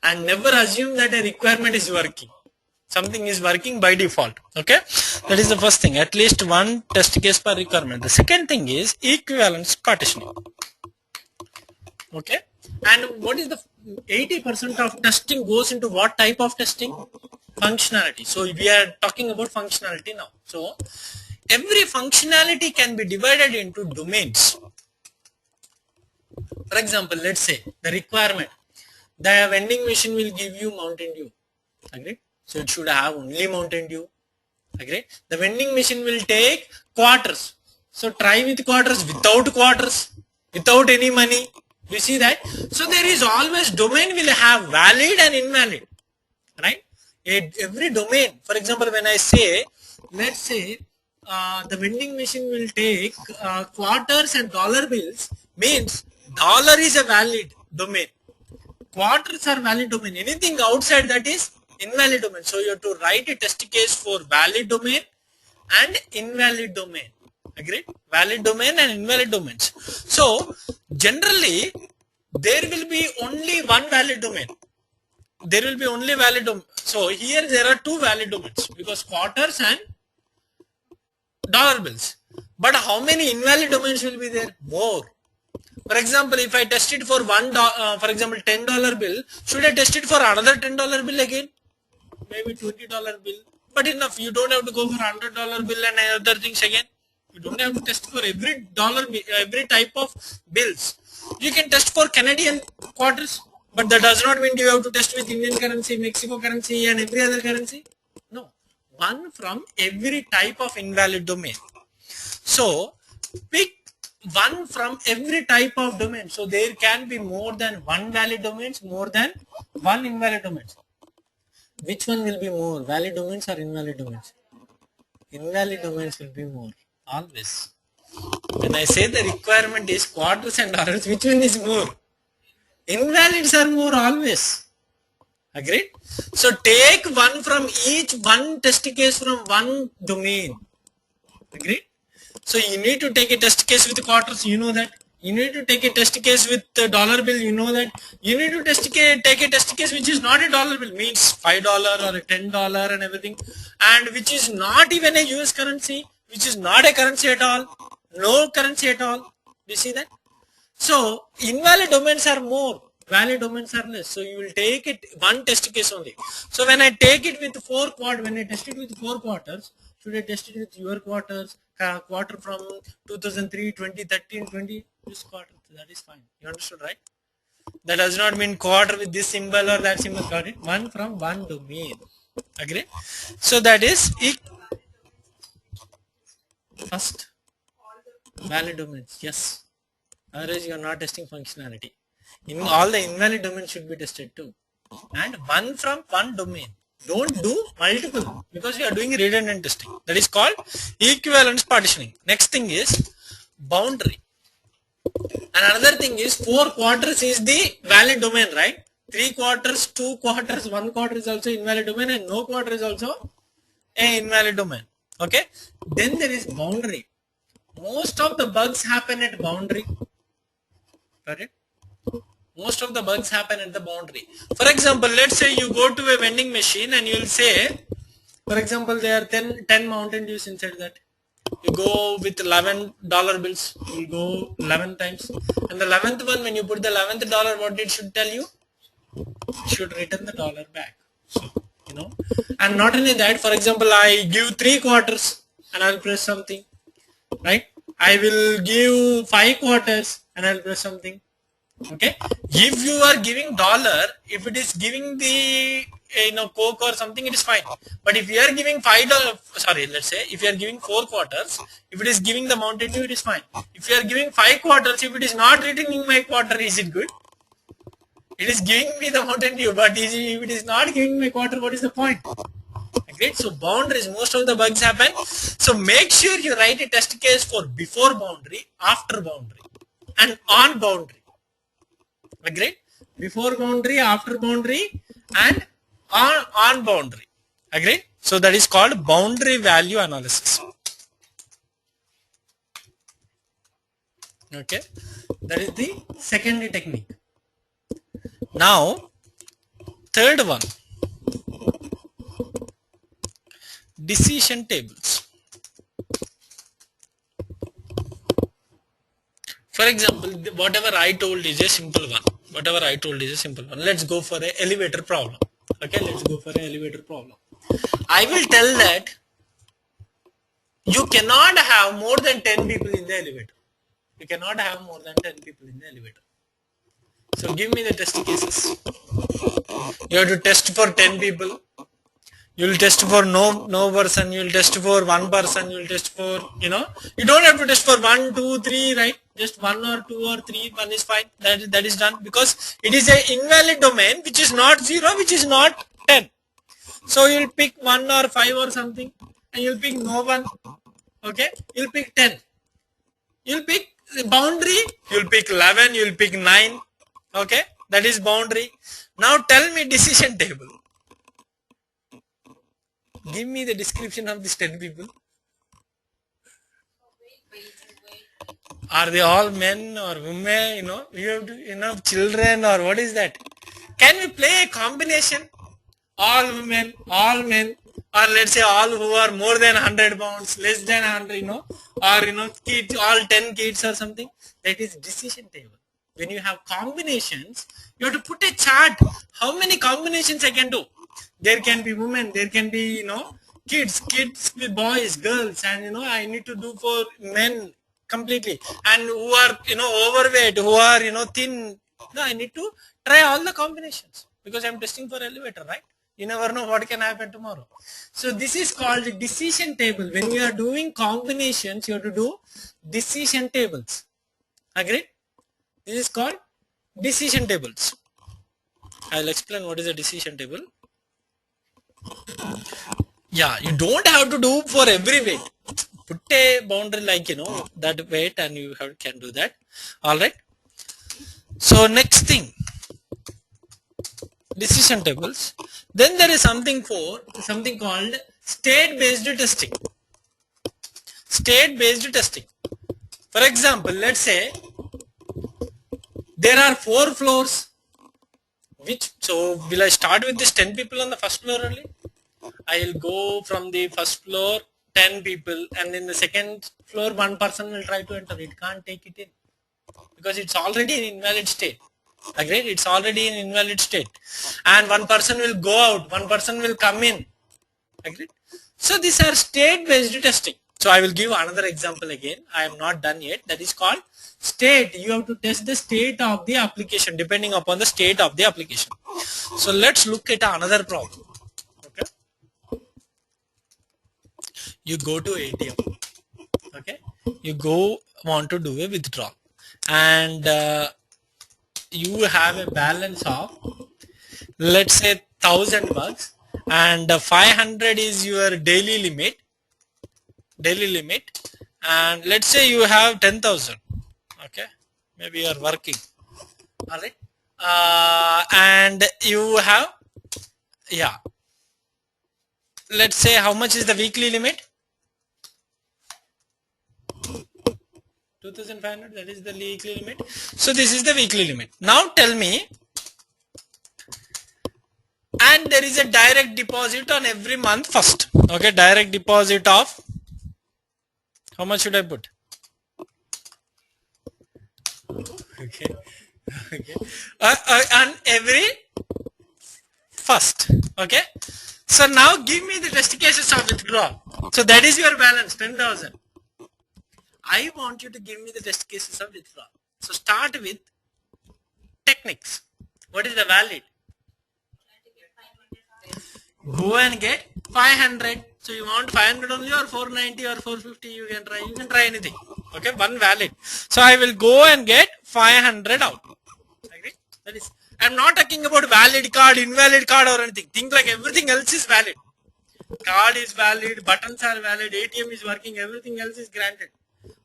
And never assume that a requirement is working. Something is working by default. Okay, that is the first thing. At least one test case per requirement. The second thing is equivalence partitioning. Okay, and what is the 80% of testing goes into what type of testing? Functionality. So we are talking about functionality now. So every functionality can be divided into domains. For example, let's say the requirement, the vending machine will give you Mountain Dew. Agree? So it should have only Mountain Dew. Agree? The vending machine will take quarters. So try with quarters, without any money. You see that? So there is always domain will have valid and invalid. Right? Every domain. For example, when I say, let's say the vending machine will take quarters and dollar bills, means dollar is a valid domain. Quarters are valid domain. Anything outside that is invalid domain. So you have to write a test case for valid domain and invalid domain. Agree? Valid domain and invalid domains. So generally there will be only one valid domain. There will be only valid domain. So here there are two valid domains because quarters and dollar bills. But how many invalid domains will be there? More. For example, if I test it for for example, $10 bill, should I test it for another $10 bill again? Maybe $20 bill. But enough. You don't have to go for $100 bill and other things again. You don't have to test for every type of bills. You can test for Canadian quarters, but that does not mean you have to test with Indian currency, Mexico currency, and every other currency. No, one from every type of invalid domain. So pick one from every type of domain. So there can be more than one valid domains, more than one invalid domains. Which one will be more, valid domains or invalid domains? Invalid domains will be more, always. When I say the requirement is quarters and dollars, which one is more? Invalids are more always. Agreed? So take one from each, one test case from one domain. Agreed? So you need to take a test case with quarters, you know that. You need to take a test case with the dollar bill, you know that. You need to take a test case which is not a dollar bill, means $5 or a $10 and everything, and which is not even a US currency, which is not a currency at all, no currency at all. You see that? So invalid domains are more, valid domains are less. So you will take it one test case only. So when I take it with when I test it with 4 quarters, should I test it with your quarters, quarter from 2003, 2013, 20, this quarter, that is fine. You understood, right? That does not mean quarter with this symbol or that symbol, got it? One from one domain. Agree? So that is first valid domains, yes. Otherwise you are not testing functionality. All the invalid domains should be tested too. And one from one domain. Don't do multiple because you are doing redundant testing. That is called equivalence partitioning. Next thing is boundary. And another thing is 4 quarters is the valid domain, right? 3 quarters, 2 quarters, 1 quarter is also invalid domain and no quarter is also a invalid domain. Okay. Then there is boundary. Most of the bugs happen at boundary. Correct? Most of the bugs happen at the boundary. For example, let's say you go to a vending machine and you will say, for example, there are 10 Mountain Dews inside that. You go with $11 bills. You go 11 times. And the 11th one, when you put the 11th dollar, what it should tell you? It should return the dollar back. So, and not only that, for example, I give 3/4 and I'll press something, right? I will give 5/4 and I'll press something. Okay, if you are giving dollar, if it is giving the Coke or something, it is fine. But if you are giving $5, sorry, let's say if you are giving 4/4, if it is giving the Mountain Dew, it is fine. If you are giving 5/4, if it is not returning my quarter, is it good? It is giving me the Mountain Dew, but if it is not giving me quarter, what is the point? Great. So boundaries, most of the bugs happen. So make sure you write a test case for before boundary, after boundary, and on boundary. Agreed? Before boundary, after boundary, and on boundary. Agreed? So that is called boundary value analysis. Okay, that is the second technique. Now, third one, decision tables. For example, whatever I told is a simple one. Whatever I told is a simple one. Let's go for an elevator problem. Okay, let's go for an elevator problem. I will tell that you cannot have more than 10 people in the elevator. You cannot have more than 10 people in the elevator. So give me the test cases. You have to test for 10 people. You will test for no person. You will test for one person. You will test for, you don't have to test for 1, 2, 3, right? Just 1 or 2 or 3, 1 is fine. That is done because it is an invalid domain which is not 0, which is not 10. So you will pick 1 or 5 or something and you will pick no one. Okay, you will pick 10. You will pick boundary, you will pick 11, you will pick 9. Okay, that is boundary. Now tell me decision table. Give me the description of these 10 people. Are they all men or women? You have to, children, or what is that? Can we play a combination? All women, all men, or let's say all who are more than 100 pounds, less than 100, or kids, all 10 kids or something. That is decision table. When you have combinations, you have to put a chart. How many combinations I can do? There can be women, there can be, kids with boys, girls, and I need to do for men completely, and who are overweight, who are thin. No, I need to try all the combinations because I'm testing for elevator, right? You never know what can happen tomorrow. So this is called decision table. When you are doing combinations, you have to do decision tables. Agreed? This is called decision tables. I'll explain what is a decision table. Yeah, you don't have to do for every weight. Put a boundary like that weight and you can do that. Alright. So next thing, decision tables. Then there is something called state-based testing. State-based testing. For example, let's say there are 4 floors. So will I start with this 10 people on the first floor only? I will go from the first floor 10 people, and in the second floor 1 person will try to enter. It can't take it in because it's already in invalid state. Agreed? It's already in invalid state, and 1 person will go out, 1 person will come in. Agreed? So these are state-based testing. So I will give another example again. I am not done yet. That is called state. You have to test the state of the application depending upon the state of the application. So let's look at another problem. Okay. You go to ATM. Okay. You want to do a withdrawal, and you have a balance of, let's say, $1,000, and 500 is your daily limit, and let's say you have 10,000. Okay, maybe you are working. All right, and you have, let's say, how much is the weekly limit? 2500, that is the weekly limit. So this is the weekly limit. Now tell me, and there is a direct deposit on every month first. Okay, direct deposit of, how much should I put? Okay, okay, on every first. Okay, so now give me the test cases of withdrawal. So that is your balance, 10,000. I want you to give me the test cases of withdrawal. So start with techniques. What is the valid? Go and get 500. So you want 500 only, or 490 or 450? You can try. You can try anything. Okay, one valid. So I will go and get 500 out. Agree? That is. I am not talking about valid card, invalid card, or anything. Think like everything else is valid. Card is valid, buttons are valid, ATM is working, everything else is granted.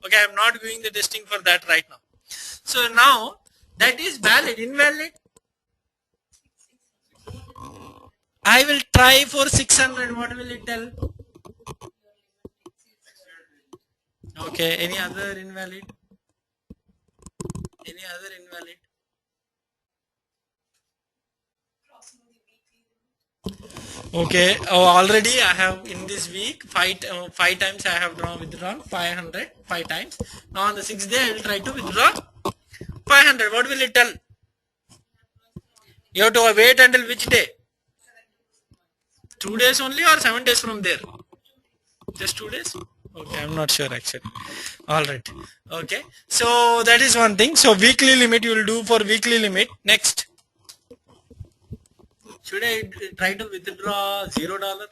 Okay, I am not doing the testing for that right now. So now that is valid. Invalid, I will try for 600. What will it tell? Okay, any other invalid? Any other invalid? Okay, already I have in this week five times I have withdrawn 500 5 times. Now on the 6th day I will try to withdraw 500. What will it tell? You have to wait until which day? 2 days only, or 7 days from there? Just 2 days? Okay, I'm not sure actually. Alright. Okay. So that is one thing. So weekly limit you will do for weekly limit. Next. Should I try to withdraw $0?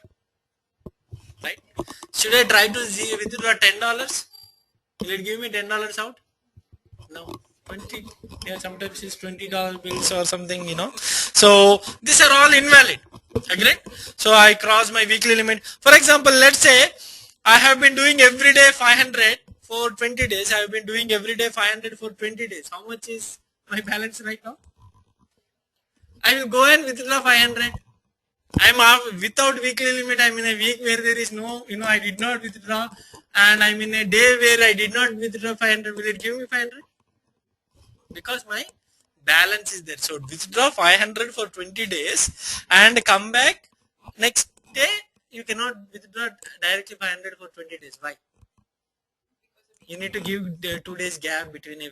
Right? Should I try to withdraw $10? Will it give me $10 out? No. 20. Yeah, sometimes it's $20 bills or something, you know. So these are all invalid. Agreed? So I cross my weekly limit. For example, let's say I have been doing every day 500 for 20 days. I have been doing every day 500 for 20 days. How much is my balance right now? I will go and withdraw 500. I am without weekly limit. I am in a week where there is no, I did not withdraw, and I am in a day where I did not withdraw 500. Will it give me 500? Because my balance is there. So withdraw 500 for 20 days and come back next day. You cannot withdraw directly 500 for 20 days. Why? You need to give the 2 days gap between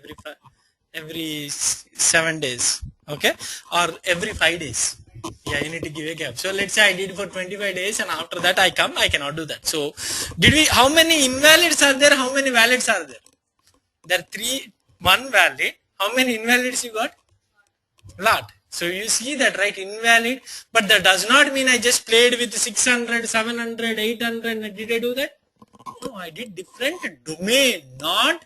every 7 days. Okay, or every 5 days. Yeah, you need to give a gap. So let's say I did for 25 days and after that I come, I cannot do that. So how many invalids are there? How many valids are there? There are 1 valid. How many invalids you got? Lot. So you see that, right? Invalid. But that does not mean I just played with 600, 700, 800. Did I do that? No, I did different domain, not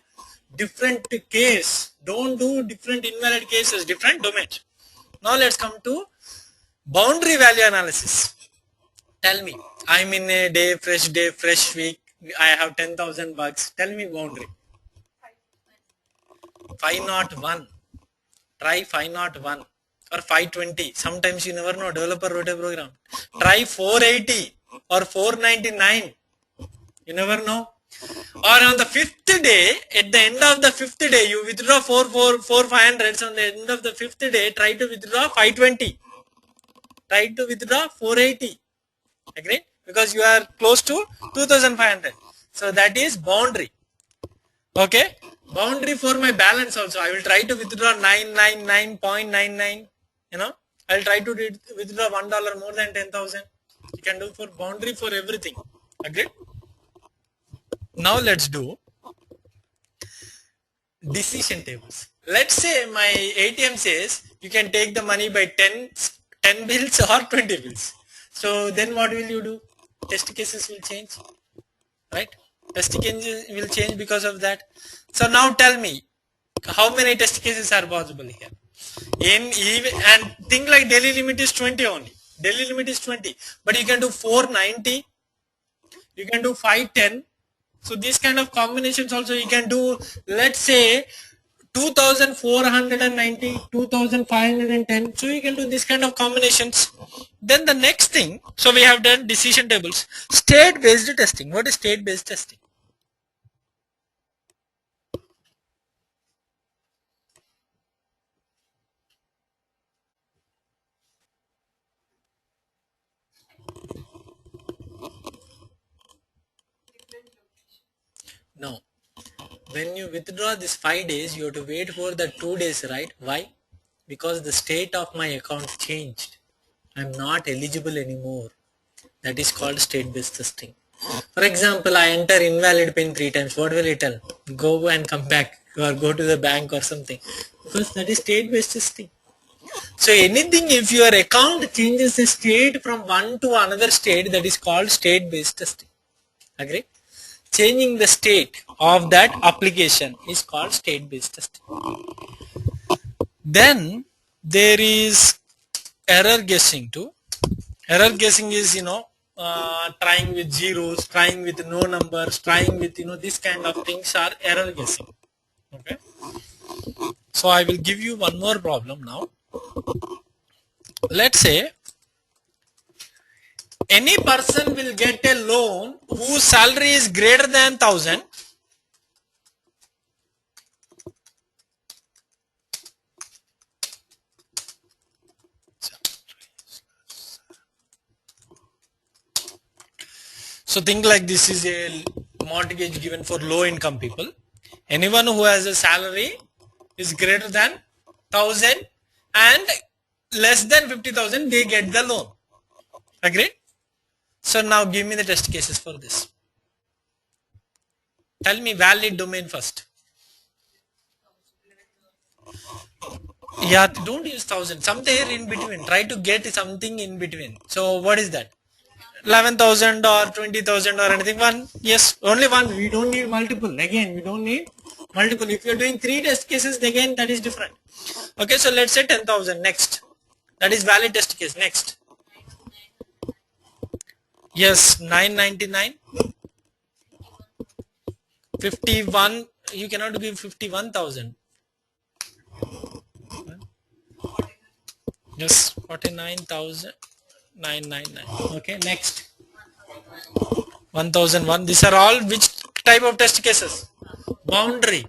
different case. Don't do different invalid cases, different domains. Now let's come to boundary value analysis. Tell me, I'm in a day, fresh week. I have 10,000 bucks. Tell me boundary. 501. Try 501 or 520. Sometimes you never know. Developer wrote a program. Try 480 or 499. You never know. Or on the 5th day, at the end of the 5th day, you withdraw 500. So on the end of the 5th day, try to withdraw 520. Try to withdraw 480. Agreed? Because you are close to 2500. So that is boundary. Okay? Boundary for my balance also. I will try to withdraw 999.99. I will try to withdraw $1 more than 10,000. You can do for boundary for everything. Agreed? Now let's do decision tables. Let's say my ATM says you can take the money by 10 bills or 20 bills. So then what will you do? Test cases will change, right? Test cases will change because of that. So now tell me, how many test cases are possible here? And think like daily limit is 20 only. Daily limit is 20, but you can do 490. You can do 510. So these kind of combinations also you can do. Let's say 2490, 2510. So you can do this kind of combinations. Then the next thing, so we have done decision tables. State based testing. What is state based testing? No. When you withdraw this 5 days, you have to wait for the 2 days, right? Why? Because the state of my account changed. I'm not eligible anymore. That is called state-based testing. For example, I enter invalid PIN 3 times. What will it tell? Go and come back, or go to the bank or something. Because that is state-based testing. So anything, if your account changes the state from one to another state, that is called state-based testing. Agree? Changing the state of that application is called state-based testing. Then there is error guessing too. Error guessing is, trying with zeros, trying with no numbers, trying with, this kind of things are error guessing. Okay. So I will give you one more problem now. Let's say any person will get a loan whose salary is greater than 1,000. So think like this is a mortgage given for low income people. Anyone who has a salary is greater than 1,000 and less than 50,000, they get the loan. Agreed? So now give me the test cases for this. Tell me valid domain first. Yeah, don't use 1,000. Somewhere in between. Try to get something in between. So what is that? 11,000 or 20,000 or anything. One. Yes, only one. We don't need multiple. Again, we don't need multiple. If you're doing 3 test cases, again that is different. Okay, so let's say 10,000. Next. That is valid test case. Next. Yes, 999. 51. You cannot give 51,000. Yes, 49,999. Okay, next. 1,001. These are all which type of test cases? Boundary.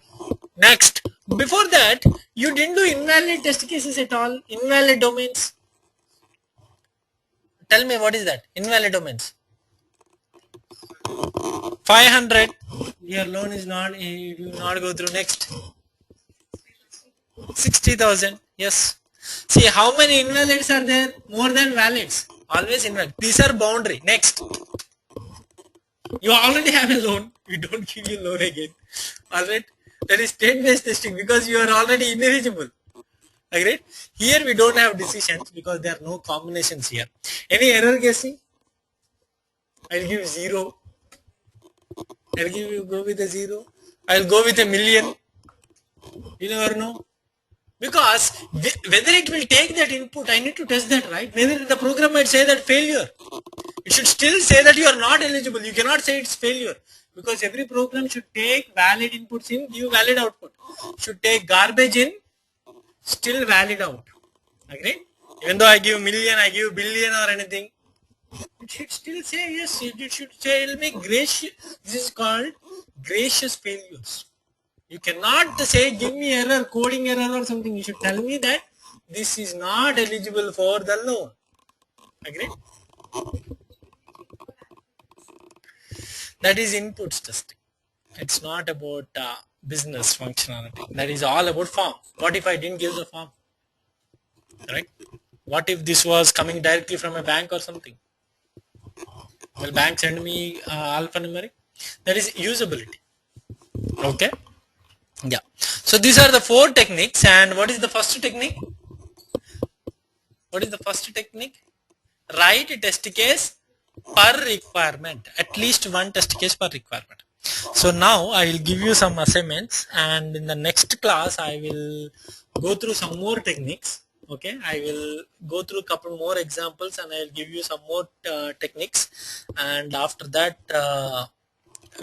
Next. Before that, you didn't do invalid test cases at all. Invalid domains. Tell me what is that? Invalid domains. 500. Your loan is not, you will not go through. Next. 60,000. Yes. See how many invalids are there? More than valids. Always invalid. These are boundary. Next. You already have a loan. We don't give you loan again. Alright. That is state-based testing because you are already ineligible. Agreed? Here we don't have decisions because there are no combinations here. Any error guessing? I'll give 0. I'll give you go with a 0. I'll go with a million. You never know. Because whether it will take that input, I need to test that, right? Whether the program might say that failure. It should still say that you are not eligible. You cannot say it's failure. Because every program should take valid inputs in, give valid output. Should take garbage in, still valid out. Agree? Even though I give million, I give billion or anything, it should still say yes. It should say it will be gracious. This is called gracious failures. You cannot say give me error, coding error or something. You should tell me that this is not eligible for the loan. Agree? That is inputs testing. It's not about business functionality. That is all about form. What if I didn't give the form? Right? What if this was coming directly from a bank or something? Will bank send me alphanumeric? That is usability. Okay? Yeah. So these are the 4 techniques. And what is the first technique? What is the first technique? Write a test case per requirement. At least 1 test case per requirement. So now I will give you some assignments, and in the next class I will go through some more techniques. Okay, I will go through a couple more examples and I will give you some more techniques, and after that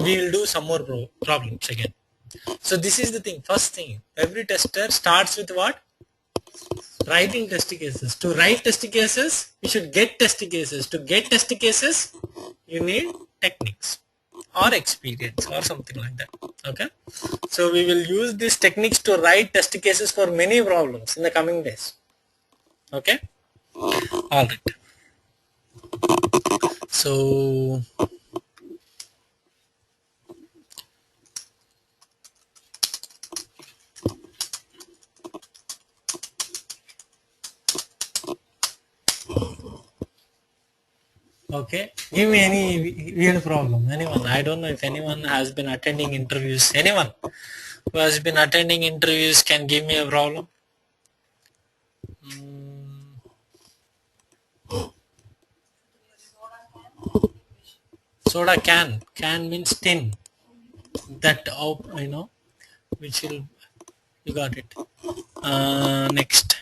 we will do some more problems again. So this is the thing. First thing, every tester starts with what? Writing test cases. To write test cases, you should get test cases. To get test cases, you need techniques or experience or something like that. Okay. So we will use these techniques to write test cases for many problems in the coming days. Okay. All right. So Okay, give me any real problem. Anyone? I don't know if anyone has been attending interviews. Anyone who has been attending interviews can give me a problem. Soda can. Can means tin. That which will you got it. Next,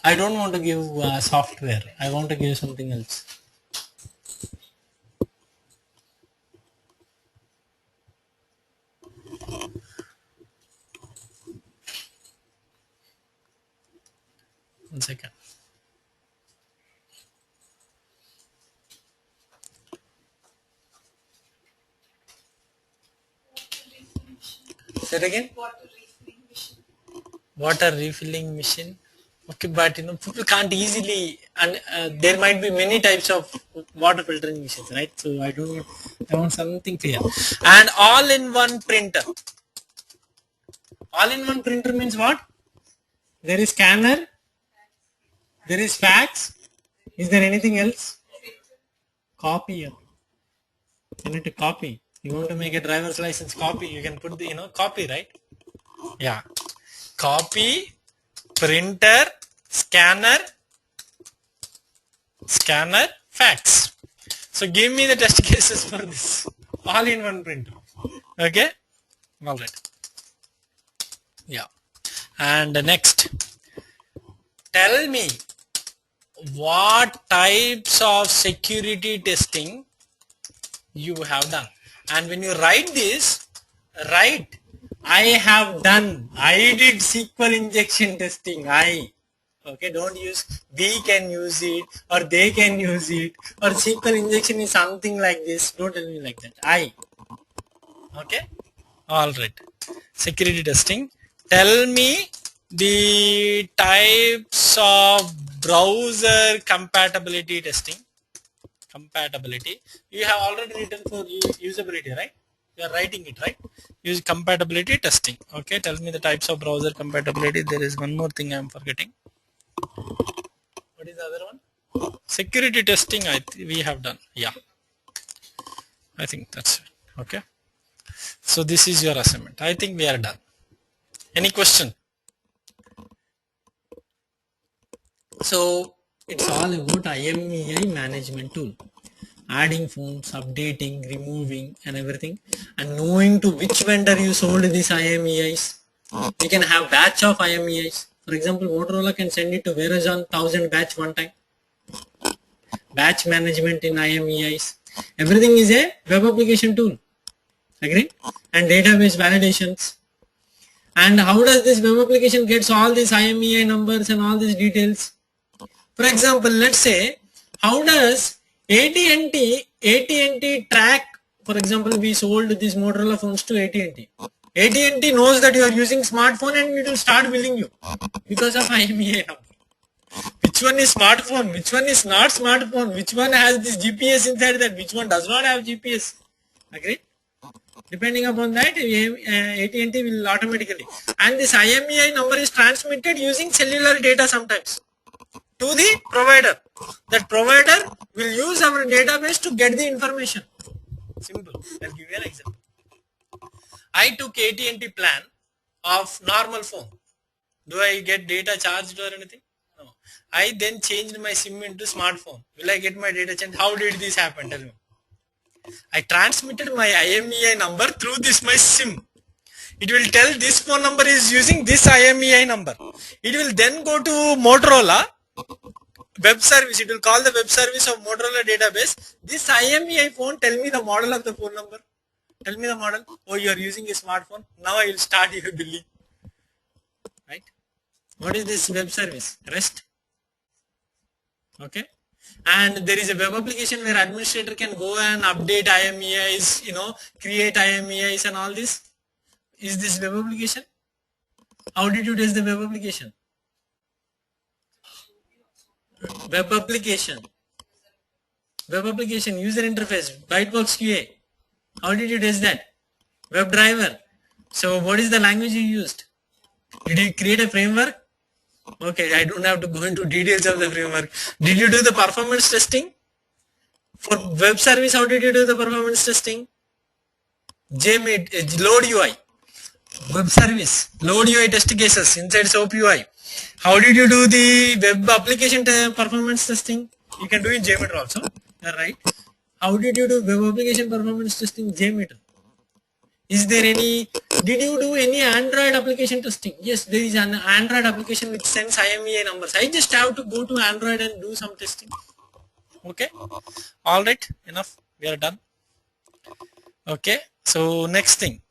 I don't want to give software. I want to give something else. One second. Say it again. Water refilling machine. Okay, but people can't easily, and there might be many types of water filtering machines, right? So I don't want, I want something clear. And all-in-one printer. All-in-one printer means what? There is scanner, there is fax. Is there anything else? Copier. You need to copy. You want to make a driver's license copy, you can put the copy, right? Yeah. Copy, printer, scanner, fax. So give me the test cases for this all-in-one printer. Okay, all right. Yeah. And next, tell me what types of security testing you have done. And when you write this, write I have done. I did SQL injection testing. Okay, don't use we can use it or they can use it or SQL injection is something like this. Don't tell me like that. Okay, all right. Security testing. Tell me the types of browser compatibility testing. Compatibility. You have already written for usability, right? You are writing it, right? Use compatibility testing. Okay, tell me the types of browser compatibility. There is one more thing I am forgetting. What is the other one? Security testing. We have done. Yeah, I think that's it. Okay. So this is your assignment. I think we are done. Any question? So it's all about IMEI management tool. Adding phones, updating, removing and everything, and knowing to which vendor you sold these IMEIs. You can have batch of IMEIs. For example, Motorola can send it to Verizon 1000 batch one time. Batch management in IMEIs. Everything is a web application tool. Agree? And database validations. And how does this web application gets all these IMEI numbers and all these details? For example, let's say, how does AT&T track, for example, we sold these Motorola phones to AT&T. AT&T knows that you are using smartphone and it will start billing you because of IMEI number. Which one is smartphone? Which one is not smartphone? Which one has this GPS inside that? Which one does not have GPS? Agree? Depending upon that, AT&T will automatically. And this IMEI number is transmitted using cellular data sometimes to the provider. That provider will use our database to get the information. Simple. I'll give you an example. I took AT&T plan of normal phone. Do I get data charged or anything? No. I then changed my SIM into smartphone. Will I get my data changed? How did this happen? Tell me. I transmitted my IMEI number through this my SIM. It will tell this phone number is using this IMEI number. It will then go to Motorola web service. It will call the web service of Motorola database. This IMEI phone, tell me the model of the phone number. Tell me the model. Oh, you are using a smartphone. Now I will start your billing. Right? What is this web service? REST. Okay. And there is a web application where administrator can go and update IMEIs, create IMEIs and all this. Is this web application? How did you test the web application? Web application. Web application, user interface, Bytebox QA. How did you test that? WebDriver. So what is the language you used? Did you create a framework? Okay, I don't have to go into details of the framework. Did you do the performance testing? For web service, how did you do the performance testing? JMeet, load UI. Web service, load UI test cases inside SOAP UI. How did you do the web application performance testing? You can do in JMeter also. You're right. How did you do web application performance testing? JMeter. Is there any? Did you do any Android application testing? Yes, there is an Android application which sends IMEI numbers. I just have to go to Android and do some testing. Okay. All right. Enough. We are done. Okay. So next thing.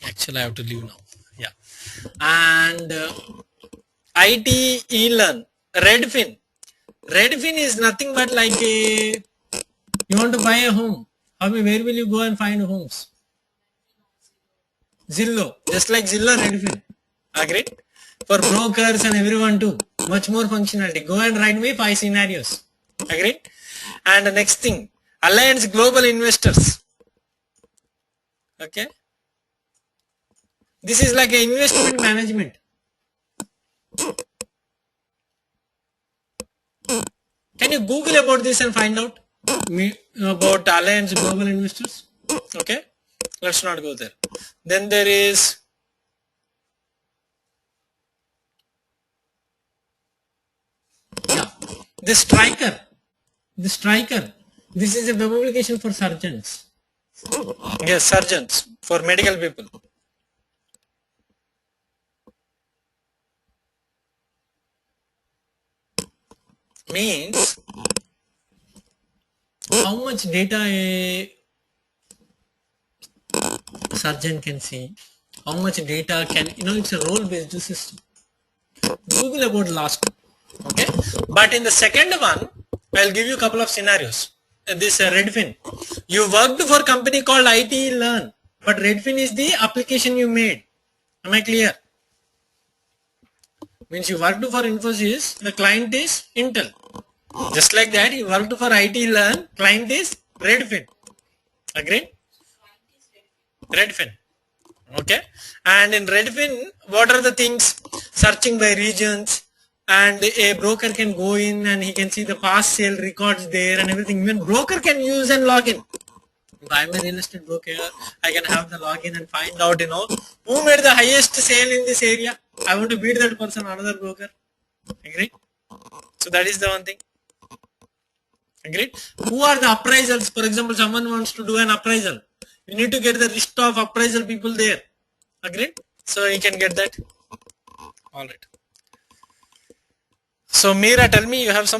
Actually, I have to leave now. Yeah. And IT eLearn, Redfin. Redfin is nothing but like a, you want to buy a home. Where will you go and find homes? Zillow, just like Zillow, Redfin. Agreed? For brokers and everyone too. Much more functionality. Go and write me 5 scenarios. Agreed? And the next thing, Alliance Global Investors. Okay? This is like an investment management. Can you Google about this and find out about Alliance Global Investors? Okay, let's not go there. Then there is the Striker. The Striker. This is a web application for surgeons. Yes, surgeons, for medical people. Means how much data a surgeon can see, how much data can, it's a role based system. Google about last one. Okay, but in the second one I'll give you a couple of scenarios. This Redfin, you worked for a company called IT Learn, but Redfin is the application you made. Am I clear? Means you worked for Infosys, the client is Intel. Just like that, you worked for IT Learn, client is Redfin. Agreed? Redfin. Okay. And in Redfin, what are the things? Searching by regions, and a broker can go in and he can see the past sale records there and everything. Even broker can use and log in. If I'm a real estate broker, I can have the login and find out, who made the highest sale in this area. I want to beat that person, another broker. Agreed? So that is the one thing. Agreed? Who are the appraisals? For example, someone wants to do an appraisal. You need to get the list of appraisal people there. Agreed? So you can get that. All right. So Meera, tell me, you have some